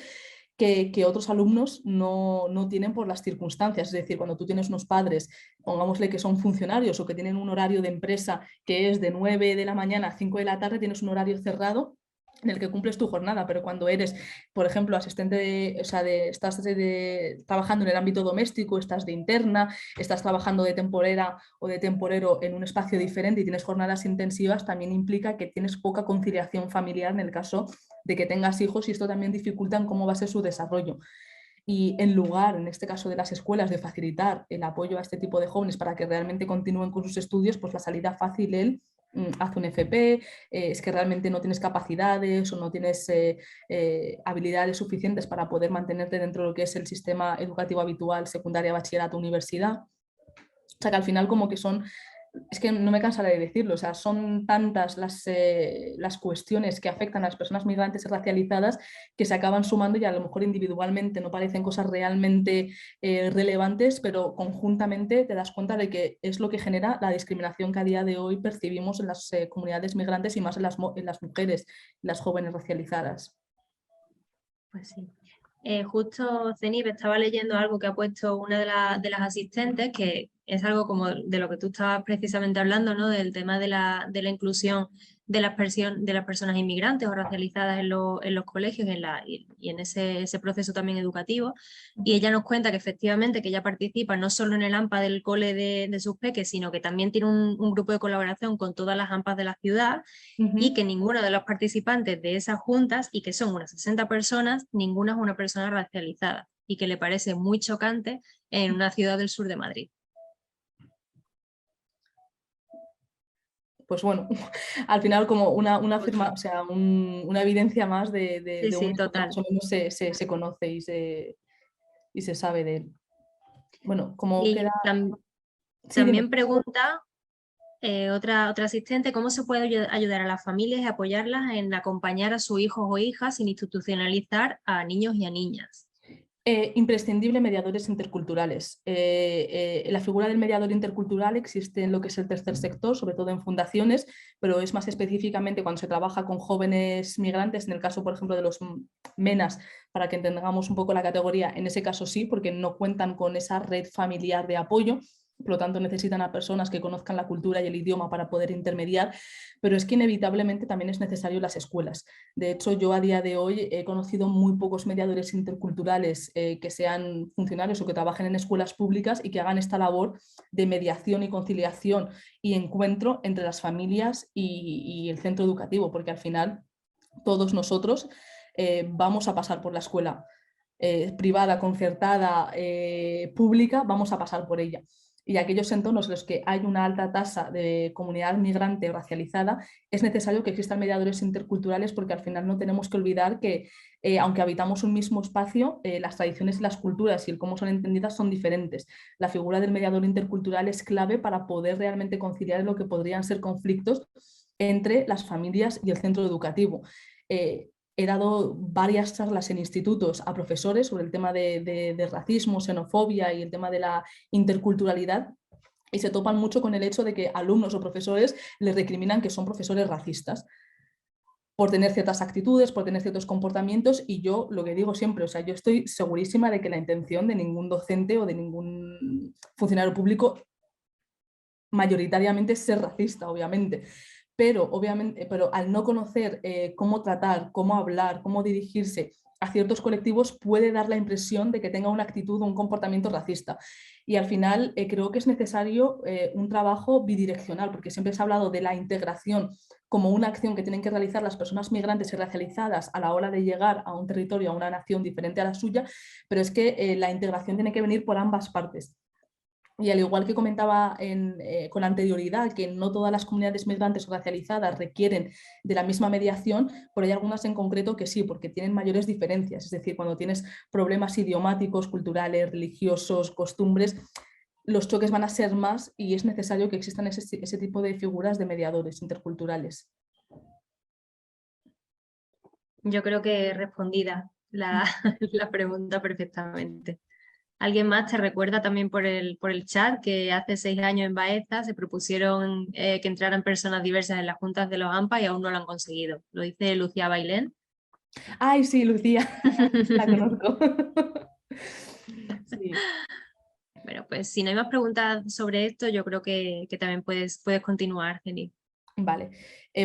que otros alumnos no tienen por las circunstancias. Es decir, cuando tú tienes unos padres, pongámosle que son funcionarios o que tienen un horario de empresa que es de 9 de la mañana a 5 de la tarde, tienes un horario cerrado en el que cumples tu jornada, pero cuando eres, por ejemplo, asistente o sea, estás trabajando en el ámbito doméstico, estás de interna, estás trabajando de temporera o de temporero en un espacio diferente y tienes jornadas intensivas, también implica que tienes poca conciliación familiar en el caso de que tengas hijos y esto también dificulta en cómo va a ser su desarrollo. Y en lugar, en este caso de las escuelas, de facilitar el apoyo a este tipo de jóvenes para que realmente continúen con sus estudios, pues la salida fácil él hace un FP, es que realmente no tienes capacidades o no tienes habilidades suficientes para poder mantenerte dentro de lo que es el sistema educativo habitual, secundaria, bachillerato, universidad. O sea que al final como que son, es que no me cansaré de decirlo, o sea, son tantas las cuestiones que afectan a las personas migrantes y racializadas que se acaban sumando y a lo mejor individualmente no parecen cosas realmente relevantes, pero conjuntamente te das cuenta de que es lo que genera la discriminación que a día de hoy percibimos en las comunidades migrantes y más en las mujeres, las jóvenes racializadas. Pues sí. Justo Zenib estaba leyendo algo que ha puesto una de las asistentes, que es algo como de lo que tú estabas precisamente hablando, ¿no? Del tema de la inclusión de de las personas inmigrantes o racializadas en los colegios y en ese proceso también educativo. Y ella nos cuenta que efectivamente que ella participa no solo en el AMPA del cole de sus peques, sino que también tiene un grupo de colaboración con todas las AMPAs de la ciudad y que ninguno de los participantes de esas juntas, y que son unas 60 personas, ninguna es una persona racializada y que le parece muy chocante en una ciudad del sur de Madrid. Pues bueno, al final como una firma, o sea, una evidencia más Sí, de un sí, hecho que total. más o menos se conoce y se sabe de él. Bueno, como Y queda... Sí, dime. también pregunta otra asistente, ¿cómo se puede ayudar a las familias y apoyarlas en acompañar a sus hijos o hijas sin institucionalizar a niños y a niñas? Imprescindible mediadores interculturales. La figura del mediador intercultural existe en lo que es el tercer sector, sobre todo en fundaciones, pero es más específicamente cuando se trabaja con jóvenes migrantes, en el caso, por ejemplo, de los MENAS, para que entendamos un poco la categoría, en ese caso sí, porque no cuentan con esa red familiar de apoyo, por lo tanto necesitan a personas que conozcan la cultura y el idioma para poder intermediar, pero es que inevitablemente también es necesario las escuelas. De hecho, yo a día de hoy he conocido muy pocos mediadores interculturales que sean funcionarios o que trabajen en escuelas públicas y que hagan esta labor de mediación y conciliación y encuentro entre las familias y el centro educativo, porque al final todos nosotros vamos a pasar por la escuela privada, concertada, pública, vamos a pasar por ella. Y aquellos entornos en los que hay una alta tasa de comunidad migrante racializada, es necesario que existan mediadores interculturales porque al final no tenemos que olvidar que aunque habitamos un mismo espacio, las tradiciones y las culturas y el cómo son entendidas son diferentes. La figura del mediador intercultural es clave para poder realmente conciliar lo que podrían ser conflictos entre las familias y el centro educativo. he dado varias charlas en institutos a profesores sobre el tema de racismo, xenofobia y el tema de la interculturalidad, y se topan mucho con el hecho de que alumnos o profesores les recriminan que son profesores racistas por tener ciertas actitudes, por tener ciertos comportamientos, y yo lo que digo siempre, o sea, yo estoy segurísima de que la intención de ningún docente o de ningún funcionario público mayoritariamente es ser racista, obviamente. Pero al no conocer cómo tratar, cómo hablar, cómo dirigirse a ciertos colectivos, puede dar la impresión de que tenga una actitud o un comportamiento racista. Y al final creo que es necesario un trabajo bidireccional, porque siempre se ha hablado de la integración como una acción que tienen que realizar las personas migrantes y racializadas a la hora de llegar a un territorio, a una nación diferente a la suya, pero es que la integración tiene que venir por ambas partes. Y al igual que comentaba con anterioridad, que no todas las comunidades migrantes o racializadas requieren de la misma mediación, pero hay algunas en concreto que sí, porque tienen mayores diferencias. Es decir, cuando tienes problemas idiomáticos, culturales, religiosos, costumbres, los choques van a ser más y es necesario que existan ese tipo de figuras de mediadores interculturales. Yo creo que respondida la, la pregunta perfectamente. ¿Alguien más te recuerda también por el chat que hace 6 años en Baeza se propusieron que entraran personas diversas en las juntas de los AMPA y aún no lo han conseguido? Lo dice Lucía Bailén. Ay, sí, Lucía, la conozco. Sí. Bueno, pues si no hay más preguntas sobre esto, yo creo que también puedes continuar, Jenny. Vale.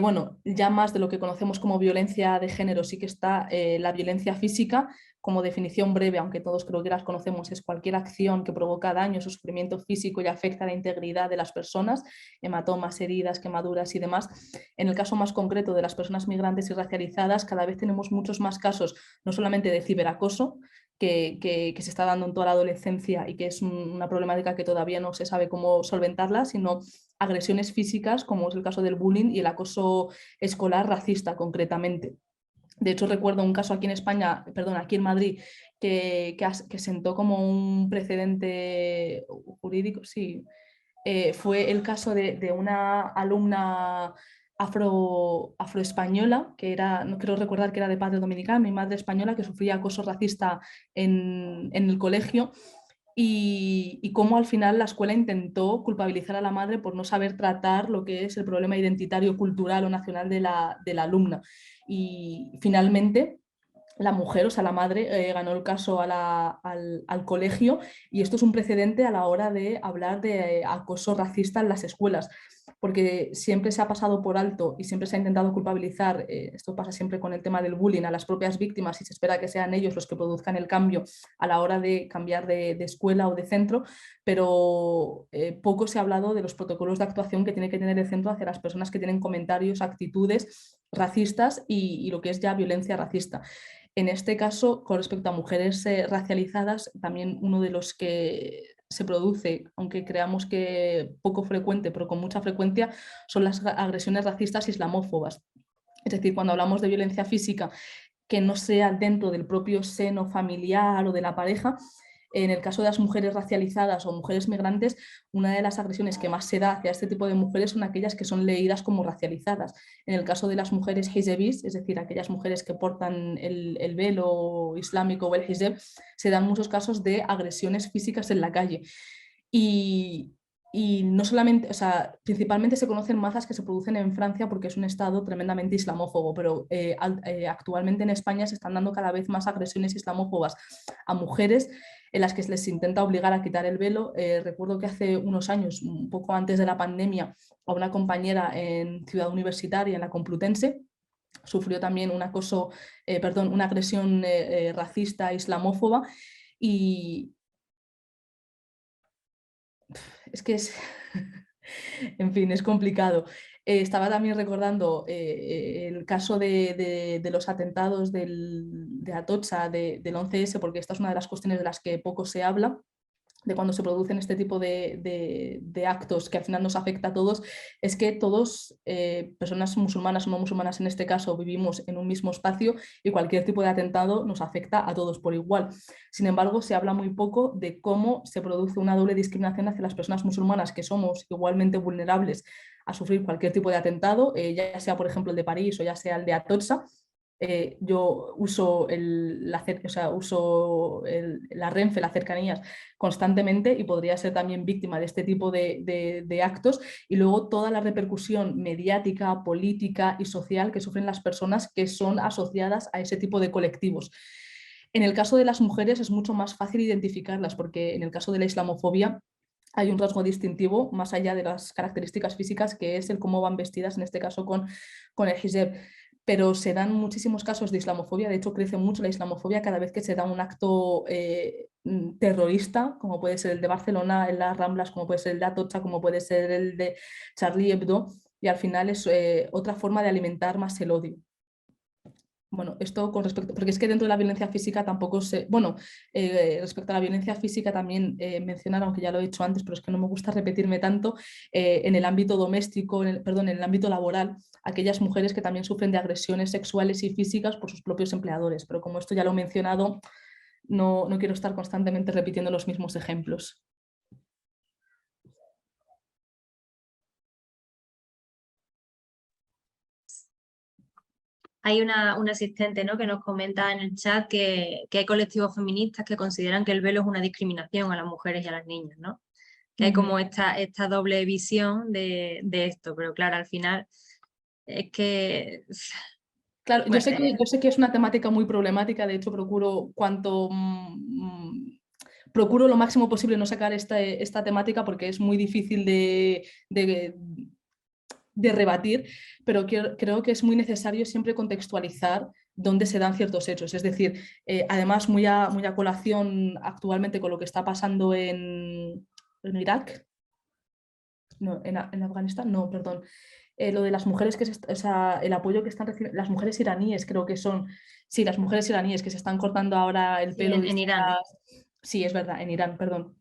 Bueno, ya más de lo que conocemos como violencia de género, sí que está la violencia física. Como definición breve, aunque todos creo que las conocemos, es cualquier acción que provoca daños o sufrimiento físico y afecta la integridad de las personas, hematomas, heridas, quemaduras y demás. En el caso más concreto de las personas migrantes y racializadas, cada vez tenemos muchos más casos, no solamente de ciberacoso, que se está dando en toda la adolescencia y que es una problemática que todavía no se sabe cómo solventarla, sino agresiones físicas, como es el caso del bullying y el acoso escolar racista concretamente. De hecho, recuerdo un caso aquí en España, perdón, aquí en Madrid, que sentó como un precedente jurídico, sí, fue el caso de una alumna afroespañola, que era, no quiero recordar que era de padre dominicano, mi madre española, que sufría acoso racista en el colegio, y cómo al final la escuela intentó culpabilizar a la madre por no saber tratar lo que es el problema identitario, cultural o nacional de la alumna. Y finalmente la mujer, o sea, la madre, ganó el caso al colegio, y esto es un precedente a la hora de hablar de acoso racista en las escuelas, porque siempre se ha pasado por alto y siempre se ha intentado culpabilizar, esto pasa siempre con el tema del bullying, a las propias víctimas, y se espera que sean ellos los que produzcan el cambio a la hora de cambiar de escuela o de centro, pero poco se ha hablado de los protocolos de actuación que tiene que tener el centro hacia las personas que tienen comentarios, actitudes racistas y lo que es ya violencia racista. En este caso, con respecto a mujeres racializadas, también uno de los que se produce, aunque creamos que poco frecuente, pero con mucha frecuencia, son las agresiones racistas islamófobas. Es decir, cuando hablamos de violencia física que no sea dentro del propio seno familiar o de la pareja, en el caso de las mujeres racializadas o mujeres migrantes, una de las agresiones que más se da hacia este tipo de mujeres son aquellas que son leídas como racializadas. En el caso de las mujeres hijabis, es decir, aquellas mujeres que portan el velo islámico o el hijab, se dan muchos casos de agresiones físicas en la calle. Y, y no solamente, o sea, principalmente se conocen mazas que se producen en Francia porque es un estado tremendamente islamófobo, pero actualmente en España se están dando cada vez más agresiones islamófobas a mujeres en las que se les intenta obligar a quitar el velo. Recuerdo que hace unos años, un poco antes de la pandemia, a una compañera en Ciudad Universitaria, en la Complutense, sufrió también un acoso, perdón, una agresión racista islamófoba, y es que es, en fin, es complicado. Estaba también recordando el caso de los atentados de Atocha, del 11S, porque esta es una de las cuestiones de las que poco se habla, de cuando se producen este tipo de actos que al final nos afecta a todos, es que todos, personas musulmanas o no musulmanas en este caso, vivimos en un mismo espacio y cualquier tipo de atentado nos afecta a todos por igual. Sin embargo, se habla muy poco de cómo se produce una doble discriminación hacia las personas musulmanas, que somos igualmente vulnerables a sufrir cualquier tipo de atentado, ya sea por ejemplo el de París o ya sea el de Atocha, yo uso, la Renfe, las cercanías constantemente y podría ser también víctima de este tipo de actos, y luego toda la repercusión mediática, política y social que sufren las personas que son asociadas a ese tipo de colectivos. En el caso de las mujeres es mucho más fácil identificarlas, porque en el caso de la islamofobia hay un rasgo distintivo más allá de las características físicas, que es el cómo van vestidas, en este caso con el hijab. Pero se dan muchísimos casos de islamofobia, de hecho crece mucho la islamofobia cada vez que se da un acto terrorista, como puede ser el de Barcelona en las Ramblas, como puede ser el de Atocha, como puede ser el de Charlie Hebdo, y al final es otra forma de alimentar más el odio. Bueno, esto con respecto, porque es que dentro de la violencia física tampoco se, bueno, respecto a la violencia física también mencionar, aunque ya lo he hecho antes, pero es que no me gusta repetirme tanto, en el ámbito doméstico, perdón, en el ámbito laboral, aquellas mujeres que también sufren de agresiones sexuales y físicas por sus propios empleadores, pero como esto ya lo he mencionado, no quiero estar constantemente repitiendo los mismos ejemplos. Hay una asistente, ¿no?, que nos comenta en el chat que hay colectivos feministas que consideran que el velo es una discriminación a las mujeres y a las niñas, ¿no? Que hay como esta doble visión de esto, pero claro, al final es que... Claro, Bueno, yo sé que es una temática muy problemática, de hecho procuro lo máximo posible no sacar esta temática porque es muy difícil de rebatir, pero creo que es muy necesario siempre contextualizar dónde se dan ciertos hechos. Es decir, además muy a colación actualmente con lo que está pasando en Irak, no, en Afganistán, no, perdón. Lo de las mujeres o sea, el apoyo que están recibiendo, las mujeres iraníes creo que son, sí, las mujeres iraníes que se están cortando ahora el sí, pelo. en Irán. Sí, es verdad, en Irán, perdón.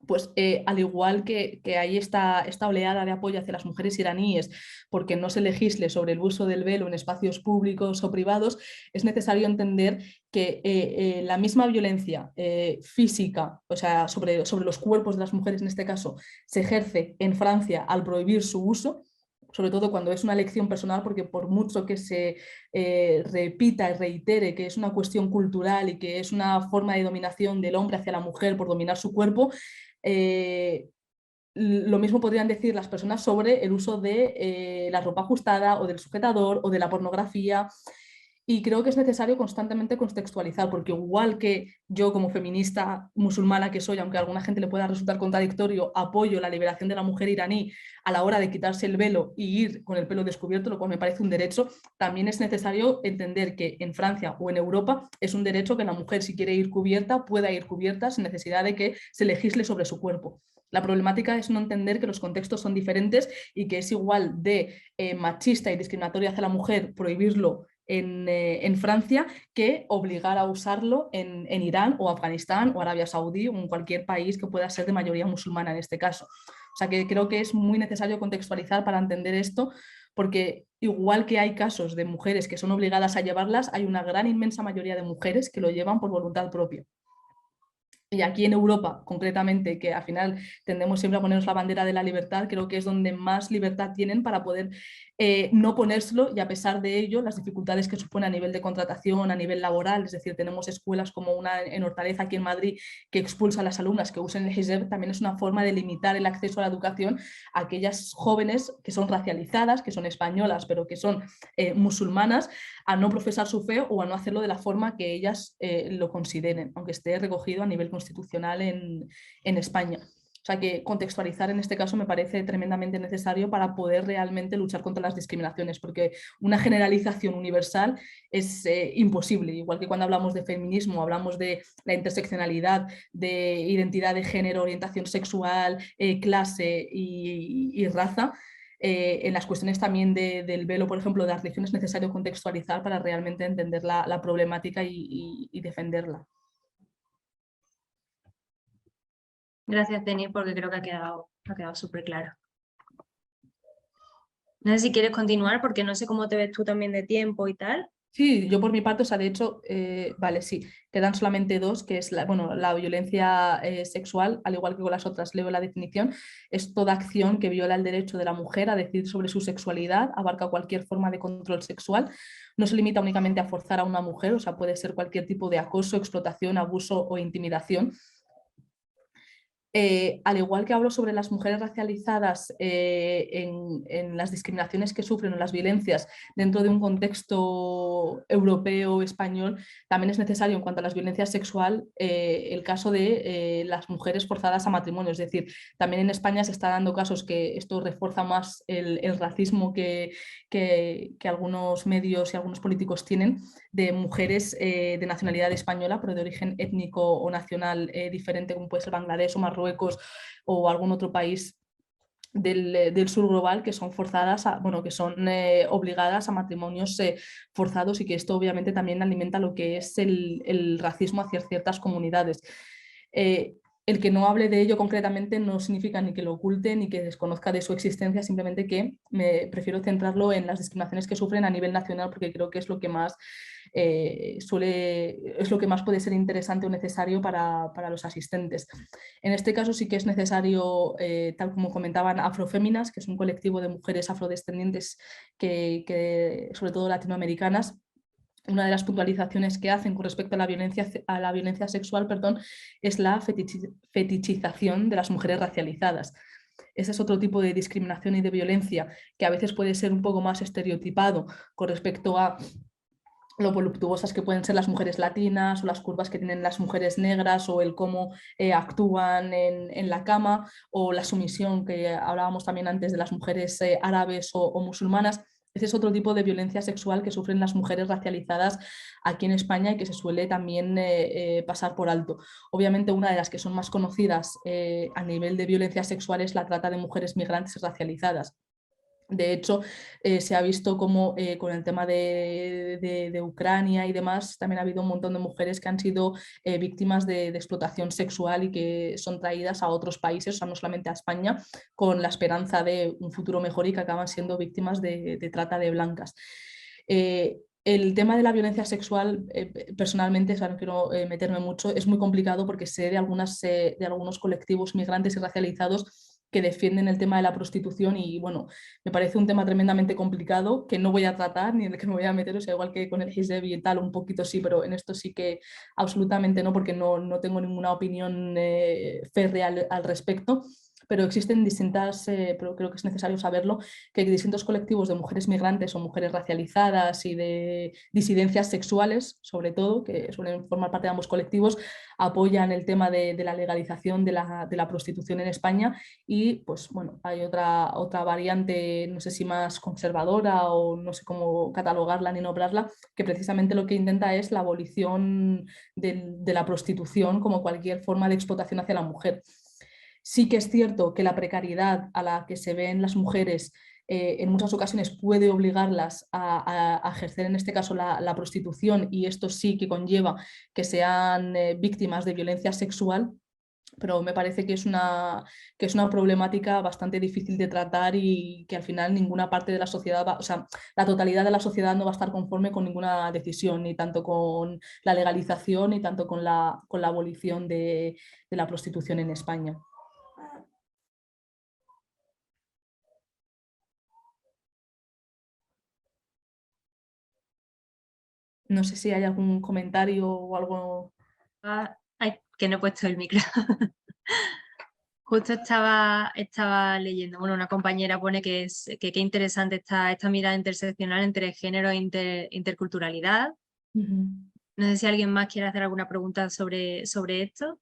Pues al igual que hay esta oleada de apoyo hacia las mujeres iraníes porque no se legisle sobre el uso del velo en espacios públicos o privados, es necesario entender que la misma violencia física, o sea, sobre los cuerpos de las mujeres en este caso, se ejerce en Francia al prohibir su uso, sobre todo cuando es una elección personal, porque por mucho que se repita y reitere que es una cuestión cultural y que es una forma de dominación del hombre hacia la mujer por dominar su cuerpo, lo mismo podrían decir las personas sobre el uso de la ropa ajustada o del sujetador o de la pornografía. Y creo que es necesario constantemente contextualizar, porque igual que yo como feminista musulmana que soy, aunque a alguna gente le pueda resultar contradictorio, apoyo la liberación de la mujer iraní a la hora de quitarse el velo y ir con el pelo descubierto, lo cual me parece un derecho, también es necesario entender que en Francia o en Europa es un derecho que la mujer, si quiere ir cubierta, pueda ir cubierta sin necesidad de que se legisle sobre su cuerpo. La problemática es no entender que los contextos son diferentes y que es igual de machista y discriminatorio hacia la mujer prohibirlo en Francia que obligar a usarlo en Irán o Afganistán o Arabia Saudí o en cualquier país que pueda ser de mayoría musulmana en este caso. O sea que creo que es muy necesario contextualizar para entender esto, porque igual que hay casos de mujeres que son obligadas a llevarlas, hay una gran inmensa mayoría de mujeres que lo llevan por voluntad propia. Y aquí en Europa, concretamente, que al final tendemos siempre a ponernos la bandera de la libertad, creo que es donde más libertad tienen para poder no ponérselo, y a pesar de ello, las dificultades que supone a nivel de contratación, a nivel laboral, es decir, tenemos escuelas como una en Hortaleza, aquí en Madrid, que expulsa a las alumnas que usen el hijab, también es una forma de limitar el acceso a la educación a aquellas jóvenes que son racializadas, que son españolas, pero que son musulmanas, a no profesar su fe o a no hacerlo de la forma que ellas lo consideren, aunque esté recogido a nivel constitucional en España. O sea que contextualizar en este caso me parece tremendamente necesario para poder realmente luchar contra las discriminaciones, porque una generalización universal es imposible, igual que cuando hablamos de feminismo, hablamos de la interseccionalidad, de identidad de género, orientación sexual, clase y raza. En las cuestiones también del velo, por ejemplo, de la religión, es necesario contextualizar para realmente entender la problemática y defenderla. Gracias, Denis, porque creo que ha quedado súper claro. No sé si quieres continuar, porque no sé cómo te ves tú también de tiempo y tal. Sí, yo por mi parte, o sea, de hecho, vale, sí, quedan solamente dos, que es la violencia sexual, al igual que con las otras, leo la definición, es toda acción que viola el derecho de la mujer a decidir sobre su sexualidad, abarca cualquier forma de control sexual, no se limita únicamente a forzar a una mujer, o sea, puede ser cualquier tipo de acoso, explotación, abuso o intimidación. Al igual que hablo sobre las mujeres racializadas en las discriminaciones que sufren o las violencias dentro de un contexto europeo, español, también es necesario en cuanto a las violencias sexual el caso de las mujeres forzadas a matrimonio. Es decir, también en España se está dando casos que esto refuerza más el racismo que algunos medios y algunos políticos tienen de mujeres de nacionalidad española, pero de origen étnico o nacional diferente, como puede ser Bangladesh o Marruecos o algún otro país del sur global, que son forzadas bueno, que son obligadas a matrimonios forzados, y que esto obviamente también alimenta lo que es el racismo hacia ciertas comunidades. El que no hable de ello concretamente no significa ni que lo oculte ni que desconozca de su existencia, simplemente que prefiero centrarlo en las discriminaciones que sufren a nivel nacional, porque creo que es lo que más es lo que más puede ser interesante o necesario para los asistentes. En este caso sí que es necesario, tal como comentaban, Afroféminas, que es un colectivo de mujeres afrodescendientes sobre todo latinoamericanas. Una de las puntualizaciones que hacen con respecto a la violencia sexual, perdón, es la fetichización de las mujeres racializadas. Ese es otro tipo de discriminación y de violencia que a veces puede ser un poco más estereotipado con respecto a lo voluptuosas que pueden ser las mujeres latinas o las curvas que tienen las mujeres negras, o el cómo actúan en la cama, o la sumisión que hablábamos también antes de las mujeres árabes o musulmanas. Ese es otro tipo de violencia sexual que sufren las mujeres racializadas aquí en España y que se suele también pasar por alto. Obviamente una de las que son más conocidas a nivel de violencia sexual es la trata de mujeres migrantes racializadas. De hecho, se ha visto como con el tema de Ucrania y demás, también ha habido un montón de mujeres que han sido víctimas de explotación sexual y que son traídas a otros países, o sea, no solamente a España, con la esperanza de un futuro mejor, y que acaban siendo víctimas de trata de blancas. El tema de la violencia sexual, personalmente, o sea, no quiero meterme mucho, es muy complicado porque sé de algunos colectivos migrantes y racializados que defienden el tema de la prostitución, y bueno, me parece un tema tremendamente complicado que no voy a tratar ni en el que me voy a meter, o sea, igual que con el hijab y tal, un poquito sí, pero en esto sí que absolutamente no, porque no tengo ninguna opinión férrea al respecto. Pero existen distintas, pero creo que es necesario saberlo, que hay distintos colectivos de mujeres migrantes o mujeres racializadas y de disidencias sexuales, sobre todo, que suelen formar parte de ambos colectivos, apoyan el tema de la legalización de la prostitución en España. Y pues bueno, hay otra variante, no sé si más conservadora o no sé cómo catalogarla ni nombrarla, que precisamente lo que intenta es la abolición de la prostitución como cualquier forma de explotación hacia la mujer. Sí que es cierto que la precariedad a la que se ven las mujeres en muchas ocasiones puede obligarlas a ejercer, en este caso, la prostitución, y esto sí que conlleva que sean víctimas de violencia sexual, pero me parece que es una problemática bastante difícil de tratar, y que al final ninguna parte de la sociedad o sea, la totalidad de la sociedad no va a estar conforme con ninguna decisión, ni tanto con la legalización, ni tanto con la abolición de la prostitución en España. No sé si hay algún comentario o algo. Ay, que no he puesto el micro. Justo estaba leyendo, bueno, una compañera pone que qué interesante esta mirada interseccional entre género e interculturalidad. Ujú. No sé si alguien más quiere hacer alguna pregunta sobre esto.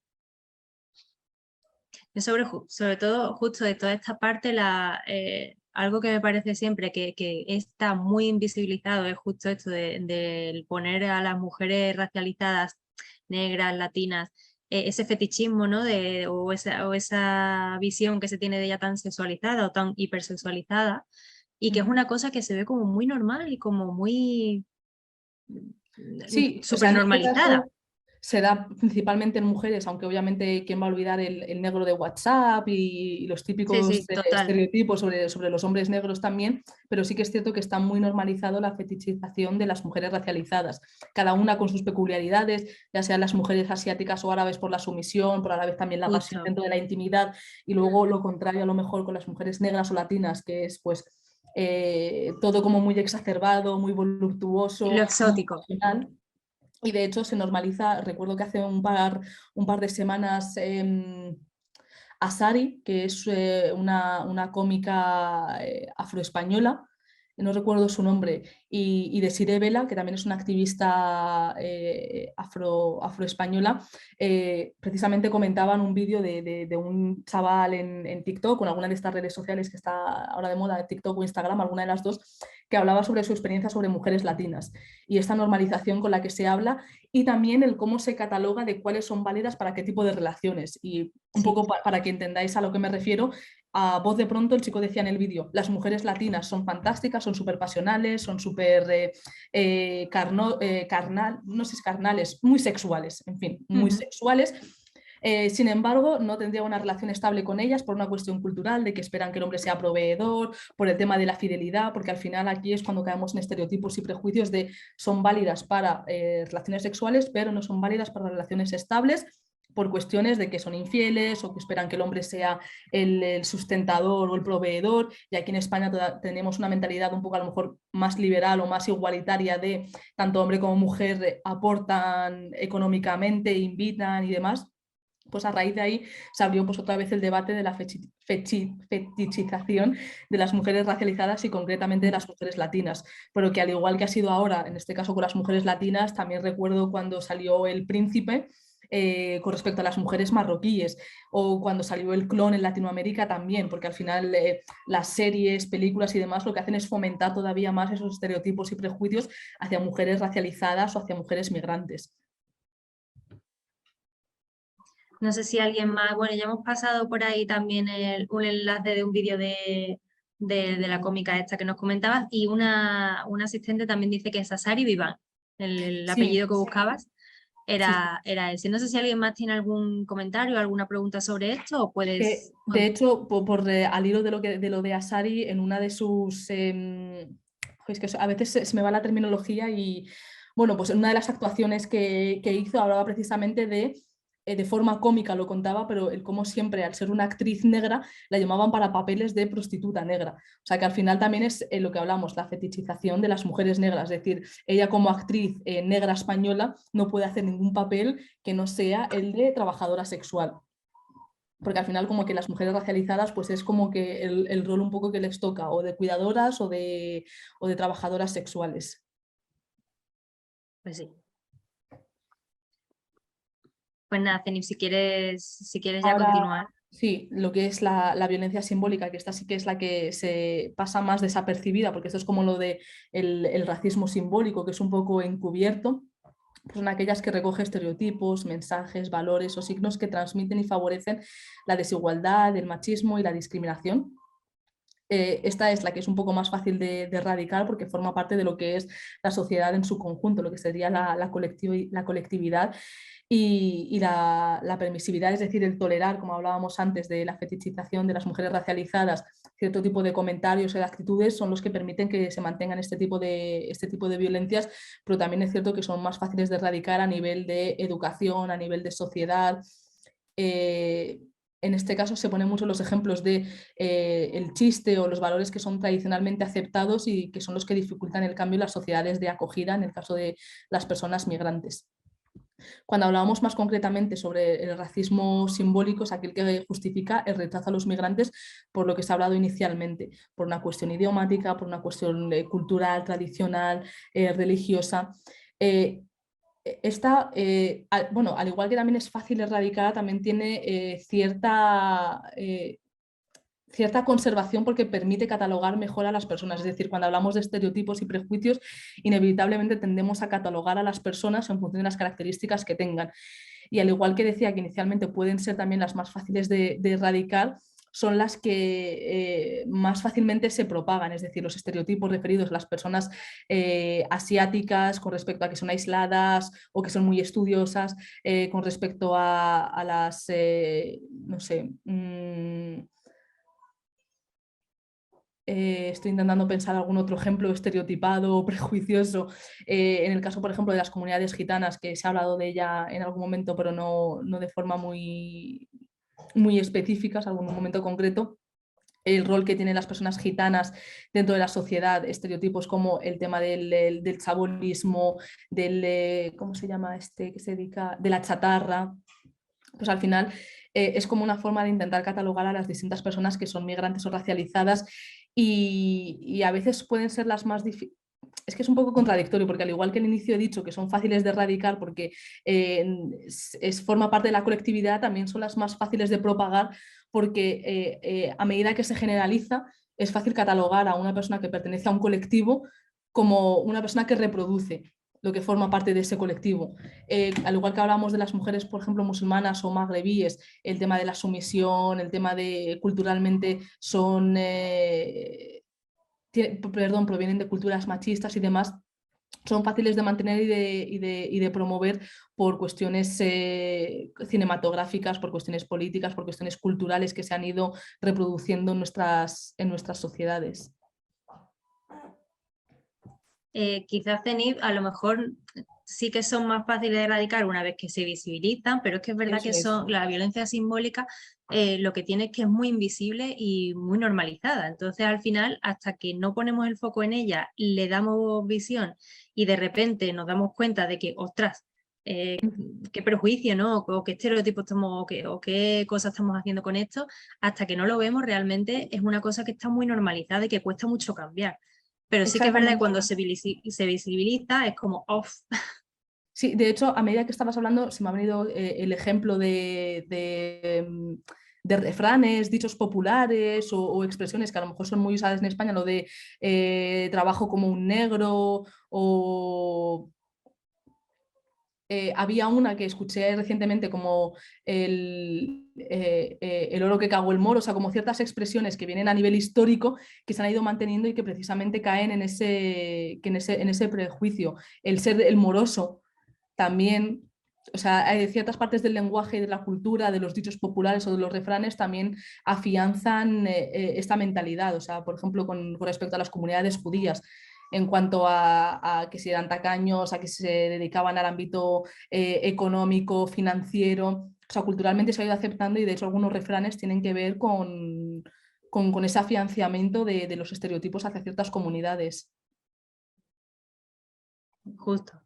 Yo sobre todo, justo de toda esta parte, algo que me parece siempre que está muy invisibilizado es justo esto de poner a las mujeres racializadas, negras, latinas, ese fetichismo, ¿no? O esa visión que se tiene de ella tan sexualizada o tan hipersexualizada, y que es una cosa que se ve como muy normal y como muy Sí, o súper sea, en este normalizada. caso, se da principalmente en mujeres, aunque obviamente quién va a olvidar el negro de WhatsApp y los Sí, típicos sí, total. estereotipos sobre los hombres negros también, pero sí que es cierto que está muy normalizado la fetichización de las mujeres racializadas, cada una con sus peculiaridades, ya sean las mujeres asiáticas o árabes por la sumisión, por a la vez también la pasión Justo. dentro de la intimidad, y luego lo contrario a lo mejor con las mujeres negras o latinas, que es pues todo como muy exacerbado, muy voluptuoso, Lo muy exótico. pasional. Y de hecho se normaliza, recuerdo que hace un par de semanas Asari, que es una cómica afroespañola, no recuerdo su nombre, y Desiree Vela, que también es una activista afroespañola, precisamente comentaban un vídeo de un chaval en TikTok, con alguna de estas redes sociales que está ahora de moda, TikTok o Instagram, alguna de las dos, que hablaba sobre su experiencia sobre mujeres latinas y esta normalización con la que se habla y también el cómo se cataloga de cuáles son válidas para qué tipo de relaciones. Y un Sí. poco para que entendáis a lo que me refiero, a voz de pronto el chico decía en el vídeo, las mujeres latinas son fantásticas, son súper pasionales, son súper carnal, no sé si es carnales, muy sexuales, en fin, muy Ujú. sexuales. Sin embargo, no tendría una relación estable con ellas por una cuestión cultural, de que esperan que el hombre sea proveedor, por el tema de la fidelidad, porque al final aquí es cuando caemos en estereotipos y prejuicios de son válidas para relaciones sexuales, pero no son válidas para relaciones estables por cuestiones de que son infieles o que esperan que el hombre sea el sustentador o el proveedor. Y aquí en España tenemos una mentalidad un poco a lo mejor más liberal o más igualitaria de tanto hombre como mujer aportan económicamente, invitan y demás. Pues a raíz de ahí se abrió pues otra vez el debate de la fetichización de las mujeres racializadas y concretamente de las mujeres latinas, pero que al igual que ha sido ahora, en este caso con las mujeres latinas, también recuerdo cuando salió El Príncipe, con respecto a las mujeres marroquíes, o cuando salió El Clon en Latinoamérica también, porque al final las series, películas y demás lo que hacen es fomentar todavía más esos estereotipos y prejuicios hacia mujeres racializadas o hacia mujeres migrantes. No sé si alguien más, bueno, ya hemos pasado por ahí también un enlace de un vídeo de la cómica esta que nos comentabas y una asistente también dice que es Asari Vivan, el Sí, apellido que buscabas sí, era ese. No sé si alguien más tiene algún comentario, alguna pregunta sobre esto o puedes... De hecho, al hilo de lo de Asari, en una de sus... es que a veces se me va la terminología y, bueno, pues en una de las actuaciones que hizo hablaba precisamente de forma cómica lo contaba, pero el cómo siempre, al ser una actriz negra, la llamaban para papeles de prostituta negra. O sea que al final también es lo que hablamos, la fetichización de las mujeres negras. Es decir, ella como actriz negra española no puede hacer ningún papel que no sea el de trabajadora sexual, porque al final como que las mujeres racializadas pues es como que el rol un poco que les toca o de cuidadoras o de trabajadoras sexuales. Pues sí. Pues nada, Ceni, si quieres ya Ahora, continuar. sí, lo que es la violencia simbólica, que esta sí que es la que se pasa más desapercibida, porque esto es como lo de el racismo simbólico, que es un poco encubierto, pues son aquellas que recoge estereotipos, mensajes, valores o signos que transmiten y favorecen la desigualdad, el machismo y la discriminación. Esta es la que es un poco más fácil de erradicar porque forma parte de lo que es la sociedad en su conjunto, lo que sería la colectividad y la permisividad, es decir, el tolerar, como hablábamos antes, de la fetichización de las mujeres racializadas, cierto tipo de comentarios o de actitudes son los que permiten que se mantengan este tipo de violencias, pero también es cierto que son más fáciles de erradicar a nivel de educación, a nivel de sociedad. Eh, en este caso se ponen mucho los ejemplos de el chiste o los valores que son tradicionalmente aceptados y que son los que dificultan el cambio en las sociedades de acogida en el caso de las personas migrantes. Cuando hablábamos más concretamente sobre el racismo simbólico, es aquel que justifica el rechazo a los migrantes por lo que se ha hablado inicialmente, por una cuestión idiomática, por una cuestión cultural, tradicional, religiosa. Eh, Esta, bueno, al igual que también es fácil erradicar, también tiene cierta conservación porque permite catalogar mejor a las personas. Es decir, cuando hablamos de estereotipos y prejuicios, inevitablemente tendemos a catalogar a las personas en función de las características que tengan. Y al igual que decía que inicialmente pueden ser también las más fáciles de erradicar, son las que más fácilmente se propagan, es decir, los estereotipos referidos a las personas asiáticas con respecto a que son aisladas o que son muy estudiosas, con respecto a las, no sé, estoy intentando pensar algún otro ejemplo estereotipado o prejuicioso. En el caso, por ejemplo, de las comunidades gitanas, que se ha hablado de ella en algún momento, pero no de forma muy, muy específica, en algún momento concreto. El rol que tienen las personas gitanas dentro de la sociedad, estereotipos como el tema del chabolismo, ¿cómo se llama este que se dedica? De la chatarra, pues al final es como una forma de intentar catalogar a las distintas personas que son migrantes o racializadas y a veces pueden ser las más difíciles. Es que es un poco contradictorio porque al igual que al inicio he dicho que son fáciles de erradicar porque forma parte de la colectividad, también son las más fáciles de propagar porque a medida que se generaliza es fácil catalogar a una persona que pertenece a un colectivo como una persona que reproduce lo que forma parte de ese colectivo. Al igual que hablamos de las mujeres, por ejemplo, musulmanas o magrebíes, el tema de la sumisión, el tema de culturalmente son, provienen de culturas machistas y demás, son fáciles de mantener y de promover por cuestiones cinematográficas, por cuestiones políticas, por cuestiones culturales que se han ido reproduciendo en nuestras sociedades. Quizás CENIP a lo mejor sí que son más fáciles de erradicar una vez que se visibilizan, pero es que es verdad que la violencia simbólica lo que tiene es que es muy invisible y muy normalizada. Entonces al final, hasta que no ponemos el foco en ella, le damos visión y de repente nos damos cuenta de que, ostras, qué prejuicio, ¿no? O qué estereotipos estamos, o qué cosas estamos haciendo con esto, hasta que no lo vemos realmente es una cosa que está muy normalizada y que cuesta mucho cambiar. Pero sí que es verdad que cuando se visibiliza es como off. Sí, de hecho, a medida que estabas hablando, se me ha venido el ejemplo de refranes, dichos populares o expresiones que a lo mejor son muy usadas en España, lo de trabajo como un negro o... había una que escuché recientemente como el oro que cagó el moro, o sea, como ciertas expresiones que vienen a nivel histórico que se han ido manteniendo y que precisamente caen en ese prejuicio. El ser el moroso también, o sea, hay ciertas partes del lenguaje y de la cultura, de los dichos populares o de los refranes también afianzan esta mentalidad, o sea, por ejemplo, con respecto a las comunidades judías en cuanto a que si eran tacaños, a que se dedicaban al ámbito económico, financiero. O sea, culturalmente se ha ido aceptando y de hecho algunos refranes tienen que ver con ese afianzamiento de los estereotipos hacia ciertas comunidades. Justo.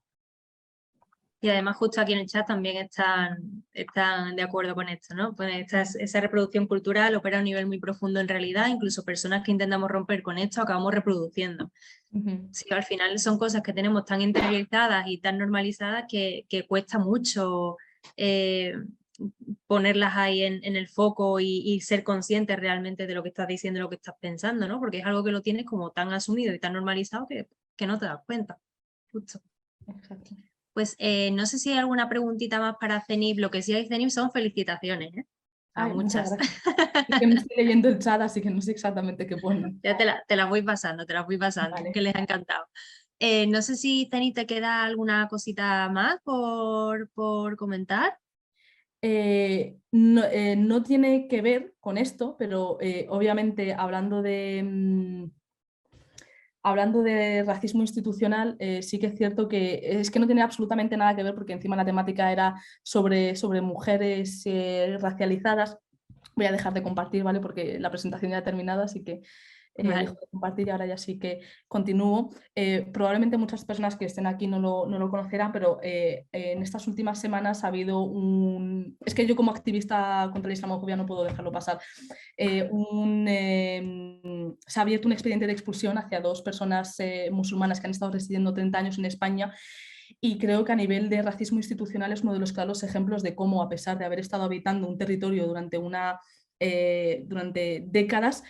Y además justo aquí en el chat también están de acuerdo con esto, ¿no? Pues esa reproducción cultural opera a un nivel muy profundo en realidad, incluso personas que intentamos romper con esto acabamos reproduciendo. Sí, al final son cosas que tenemos tan interiorizadas y tan normalizadas que cuesta mucho ponerlas ahí en el foco y ser conscientes realmente de lo que estás diciendo y lo que estás pensando, ¿no? Porque es algo que lo tienes como tan asumido y tan normalizado que no te das cuenta. Justo. Exacto. Pues no sé si hay alguna preguntita más para CENIP. Lo que sí hay CENIP son felicitaciones, ¿eh? Ay, muchas. Es que no estoy leyendo el chat, así que no sé exactamente qué ponen. Ya te las voy pasando, Vale. que les ha encantado. No sé si CENIP te queda alguna cosita más por comentar. No tiene que ver con esto, pero obviamente hablando de racismo institucional, sí que es cierto que es que no tiene absolutamente nada que ver porque encima la temática era sobre mujeres racializadas. Voy a dejar de compartir, ¿vale? Porque la presentación ya ha terminado, así que Vale. dejo de compartir y ahora ya sí que continúo. Probablemente muchas personas que estén aquí no lo conocerán, pero en estas últimas semanas ha habido Es que yo como activista contra la islamofobia no puedo dejarlo pasar. Se ha abierto un expediente de expulsión hacia 2 personas musulmanas que han estado residiendo 30 años en España. Y creo que a nivel de racismo institucional es uno de los claros ejemplos de cómo, a pesar de haber estado habitando un territorio durante décadas,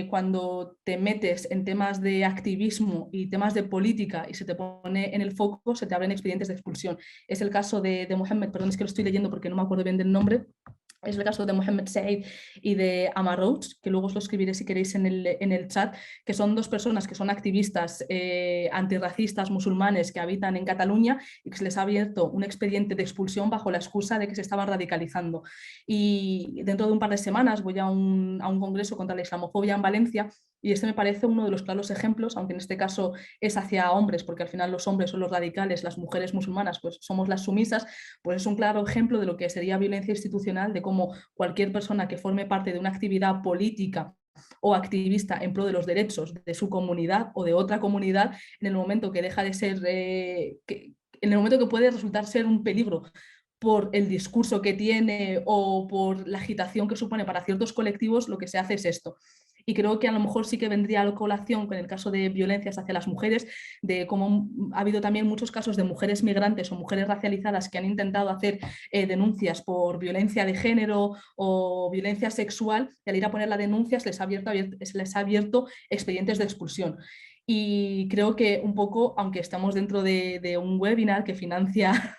cuando te metes en temas de activismo y temas de política y se te pone en el foco, se te abren expedientes de expulsión. Es el caso de Mohammed, perdón, es que lo estoy leyendo porque no me acuerdo bien del nombre, Es el caso de Mohamed Said y de Amar Roach, que luego os lo escribiré si queréis en el chat, que son dos personas que son activistas antirracistas musulmanes que habitan en Cataluña y que se les ha abierto un expediente de expulsión bajo la excusa de que se estaban radicalizando. Y dentro de un par de semanas voy a un congreso contra la islamofobia en Valencia y este me parece uno de los claros ejemplos, aunque en este caso es hacia hombres, porque al final los hombres son los radicales, las mujeres musulmanas pues somos las sumisas, pues es un claro ejemplo de lo que sería violencia institucional, de cómo cualquier persona que forme parte de una actividad política o activista en pro de los derechos de su comunidad o de otra comunidad, en el momento que deja de ser, en el momento que puede resultar ser un peligro por el discurso que tiene o por la agitación que supone para ciertos colectivos, lo que se hace es esto. Y creo que a lo mejor sí que vendría a la colación con el caso de violencias hacia las mujeres, de cómo ha habido también muchos casos de mujeres migrantes o mujeres racializadas que han intentado hacer denuncias por violencia de género o violencia sexual, y al ir a poner la denuncia se les ha abierto expedientes de expulsión. Y creo que un poco, aunque estamos dentro de un webinar que financia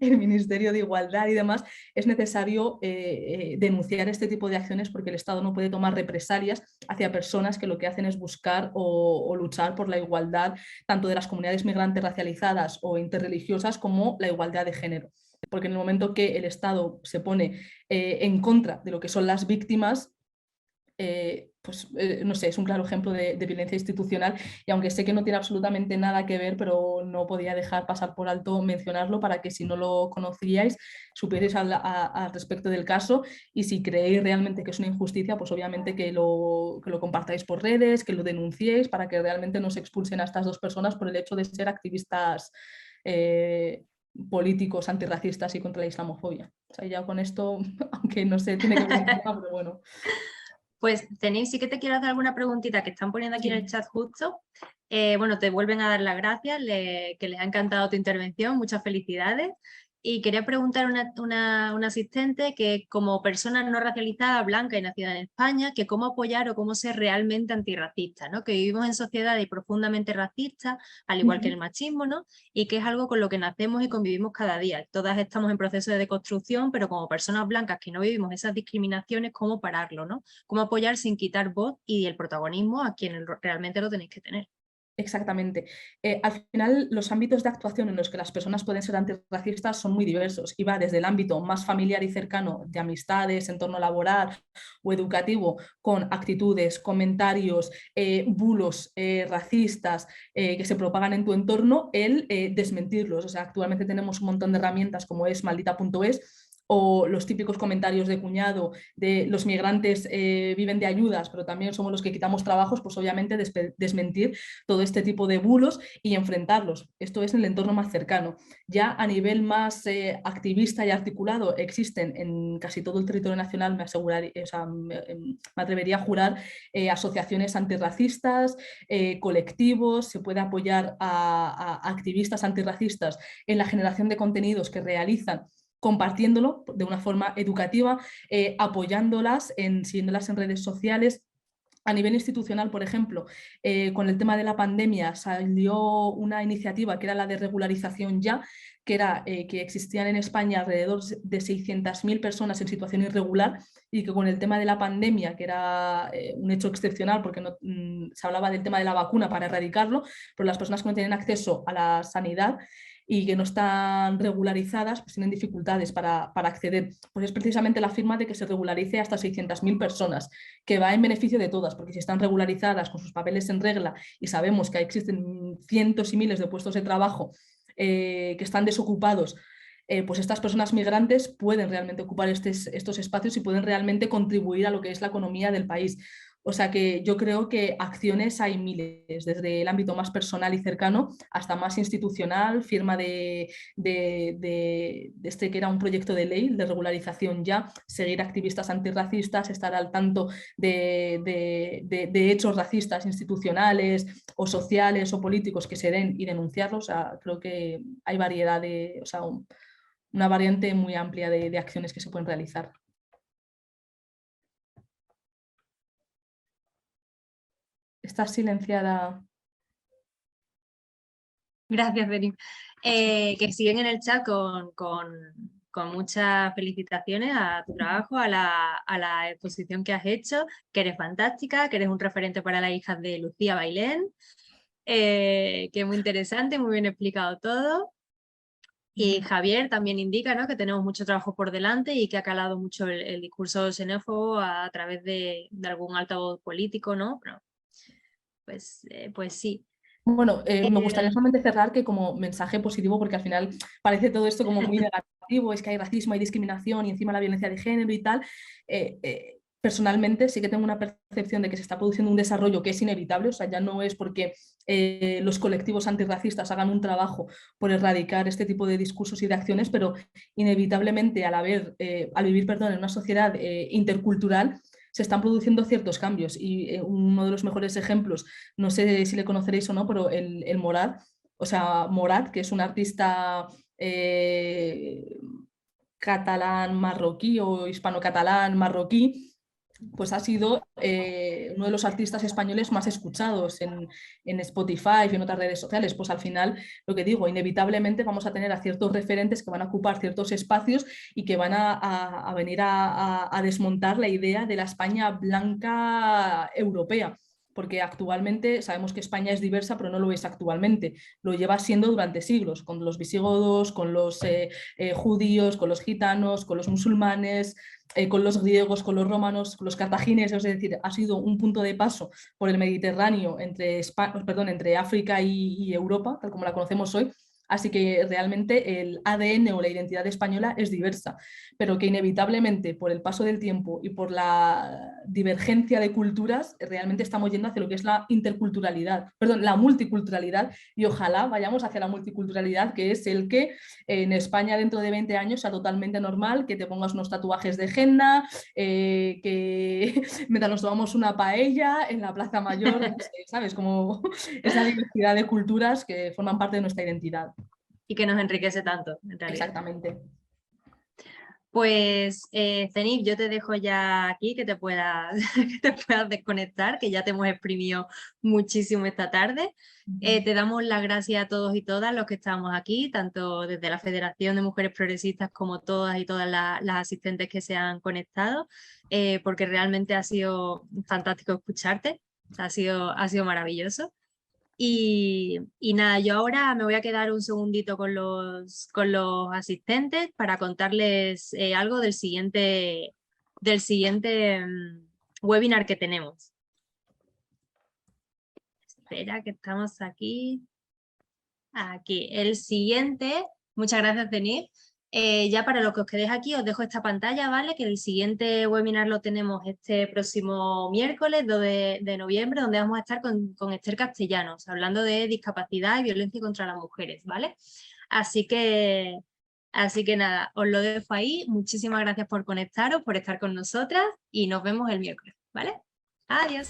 el Ministerio de Igualdad y demás, es necesario denunciar este tipo de acciones porque el Estado no puede tomar represalias hacia personas que lo que hacen es buscar o luchar por la igualdad tanto de las comunidades migrantes racializadas o interreligiosas como la igualdad de género. Porque en el momento que el Estado se pone en contra de lo que son las víctimas, no sé, es un claro ejemplo de violencia institucional y aunque sé que no tiene absolutamente nada que ver, pero no podía dejar pasar por alto mencionarlo para que si no lo conocíais, supierais al respecto del caso y si creéis realmente que es una injusticia, pues obviamente que lo compartáis por redes, que lo denunciéis para que realmente no se expulsen a estas dos personas por el hecho de ser activistas políticos antirracistas y contra la islamofobia. O sea, ya con esto, aunque no sé, tiene que ver con el tema, pero bueno. Pues tenéis, sí que te quiero hacer alguna preguntita que están poniendo aquí en el chat justo. Bueno, te vuelven a dar las gracias, que les ha encantado tu intervención, muchas felicidades. Y quería preguntar a una asistente que como persona no racializada, blanca y nacida en España, que cómo apoyar o cómo ser realmente antirracista, ¿no? Que vivimos en sociedades profundamente racistas, al igual que el machismo, ¿no? Y que es algo con lo que nacemos y convivimos cada día. Todas estamos en proceso de deconstrucción, pero como personas blancas que no vivimos esas discriminaciones, ¿cómo pararlo, ¿no? Cómo apoyar sin quitar voz y el protagonismo a quienes realmente lo tenéis que tener. Exactamente. Al final, los ámbitos de actuación en los que las personas pueden ser antirracistas son muy diversos y va desde el ámbito más familiar y cercano de amistades, entorno laboral o educativo, con actitudes, comentarios, bulos racistas que se propagan en tu entorno, el desmentirlos. O sea, actualmente tenemos un montón de herramientas como es maldita.es o los típicos comentarios de cuñado de los migrantes viven de ayudas, pero también somos los que quitamos trabajos, pues obviamente desmentir todo este tipo de bulos y enfrentarlos. Esto es en el entorno más cercano. Ya a nivel más activista y articulado existen en casi todo el territorio nacional, me atrevería a jurar, asociaciones antirracistas, colectivos, se puede apoyar a activistas antirracistas en la generación de contenidos que realizan compartiéndolo de una forma educativa, apoyándolas, siguiéndolas en redes sociales. A nivel institucional, por ejemplo, con el tema de la pandemia salió una iniciativa que era la de regularización ya, que era que existían en España alrededor de 600.000 personas en situación irregular y que con el tema de la pandemia, que era un hecho excepcional porque no, se hablaba del tema de la vacuna para erradicarlo, pero las personas que no tienen acceso a la sanidad y que no están regularizadas, pues tienen dificultades para acceder. Pues es precisamente la firma de que se regularice hasta 600.000 personas, que va en beneficio de todas, porque si están regularizadas con sus papeles en regla y sabemos que existen cientos y miles de puestos de trabajo que están desocupados, pues estas personas migrantes pueden realmente ocupar estos espacios y pueden realmente contribuir a lo que es la economía del país. O sea que yo creo que acciones hay miles, desde el ámbito más personal y cercano hasta más institucional, firma de este que era un proyecto de ley de regularización ya, seguir activistas antirracistas, estar al tanto de hechos racistas institucionales o sociales o políticos que se den y denunciarlos. O sea, creo que hay variedad una variante muy amplia de acciones que se pueden realizar. Estás silenciada. Gracias, Denis. Que siguen en el chat con con muchas felicitaciones a tu trabajo, a la exposición que has hecho, que eres fantástica, que eres un referente para las hijas de Lucía Bailén, que es muy interesante, muy bien explicado todo. Y Javier también indica, ¿no?, que tenemos mucho trabajo por delante y que ha calado mucho el discurso xenófobo a través de algún altavoz político, ¿no? Pero, pues sí. Bueno, me gustaría solamente cerrar que como mensaje positivo, porque al final parece todo esto como muy negativo, es que hay racismo, hay discriminación y encima la violencia de género y tal. Personalmente sí que tengo una percepción de que se está produciendo un desarrollo que es inevitable, o sea, ya no es porque los colectivos antirracistas hagan un trabajo por erradicar este tipo de discursos y de acciones, pero inevitablemente al vivir, perdón, en una sociedad intercultural, se están produciendo ciertos cambios y uno de los mejores ejemplos, no sé si le conoceréis o no, pero el Morat, o sea, Morat, que es un artista catalán marroquí o hispano-catalán marroquí, pues ha sido uno de los artistas españoles más escuchados en Spotify y en otras redes sociales. Pues al final, lo que digo, inevitablemente vamos a tener a ciertos referentes que van a ocupar ciertos espacios y que van a venir a desmontar la idea de la España blanca europea. Porque actualmente sabemos que España es diversa, pero no lo es actualmente. Lo lleva siendo durante siglos, con los visigodos, con los judíos, con los gitanos, con los musulmanes, con los griegos, con los romanos, con los cartagineses, es decir, ha sido un punto de paso por el Mediterráneo entre África y Europa, tal como la conocemos hoy. Así que realmente el ADN o la identidad española es diversa, pero que inevitablemente por el paso del tiempo y por la divergencia de culturas, realmente estamos yendo hacia lo que es la interculturalidad, perdón, la multiculturalidad, y ojalá vayamos hacia la multiculturalidad, que es el que en España dentro de 20 años sea totalmente normal que te pongas unos tatuajes de henna, que mientras nos tomamos una paella en la Plaza Mayor, no sé, ¿sabes? Como esa diversidad de culturas que forman parte de nuestra identidad. Y que nos enriquece tanto, en realidad. Exactamente. Pues, Zenith, yo te dejo ya aquí que te puedas desconectar, que ya te hemos exprimido muchísimo esta tarde. Te damos las gracias a todos y todas los que estamos aquí, tanto desde la Federación de Mujeres Progresistas como todas y todas las asistentes que se han conectado, porque realmente ha sido fantástico escucharte, ha sido maravilloso. Y nada, yo ahora me voy a quedar un segundito con los asistentes para contarles algo del siguiente webinar que tenemos. Espera, que estamos aquí. Aquí, el siguiente, muchas gracias, Denise. Ya para los que os quedéis aquí, os dejo esta pantalla, ¿vale? Que el siguiente webinar lo tenemos este próximo miércoles 2 de noviembre, donde vamos a estar con Esther Castellanos, hablando de discapacidad y violencia contra las mujeres, ¿vale? Así que nada, os lo dejo ahí. Muchísimas gracias por conectaros, por estar con nosotras y nos vemos el miércoles, ¿vale? Adiós.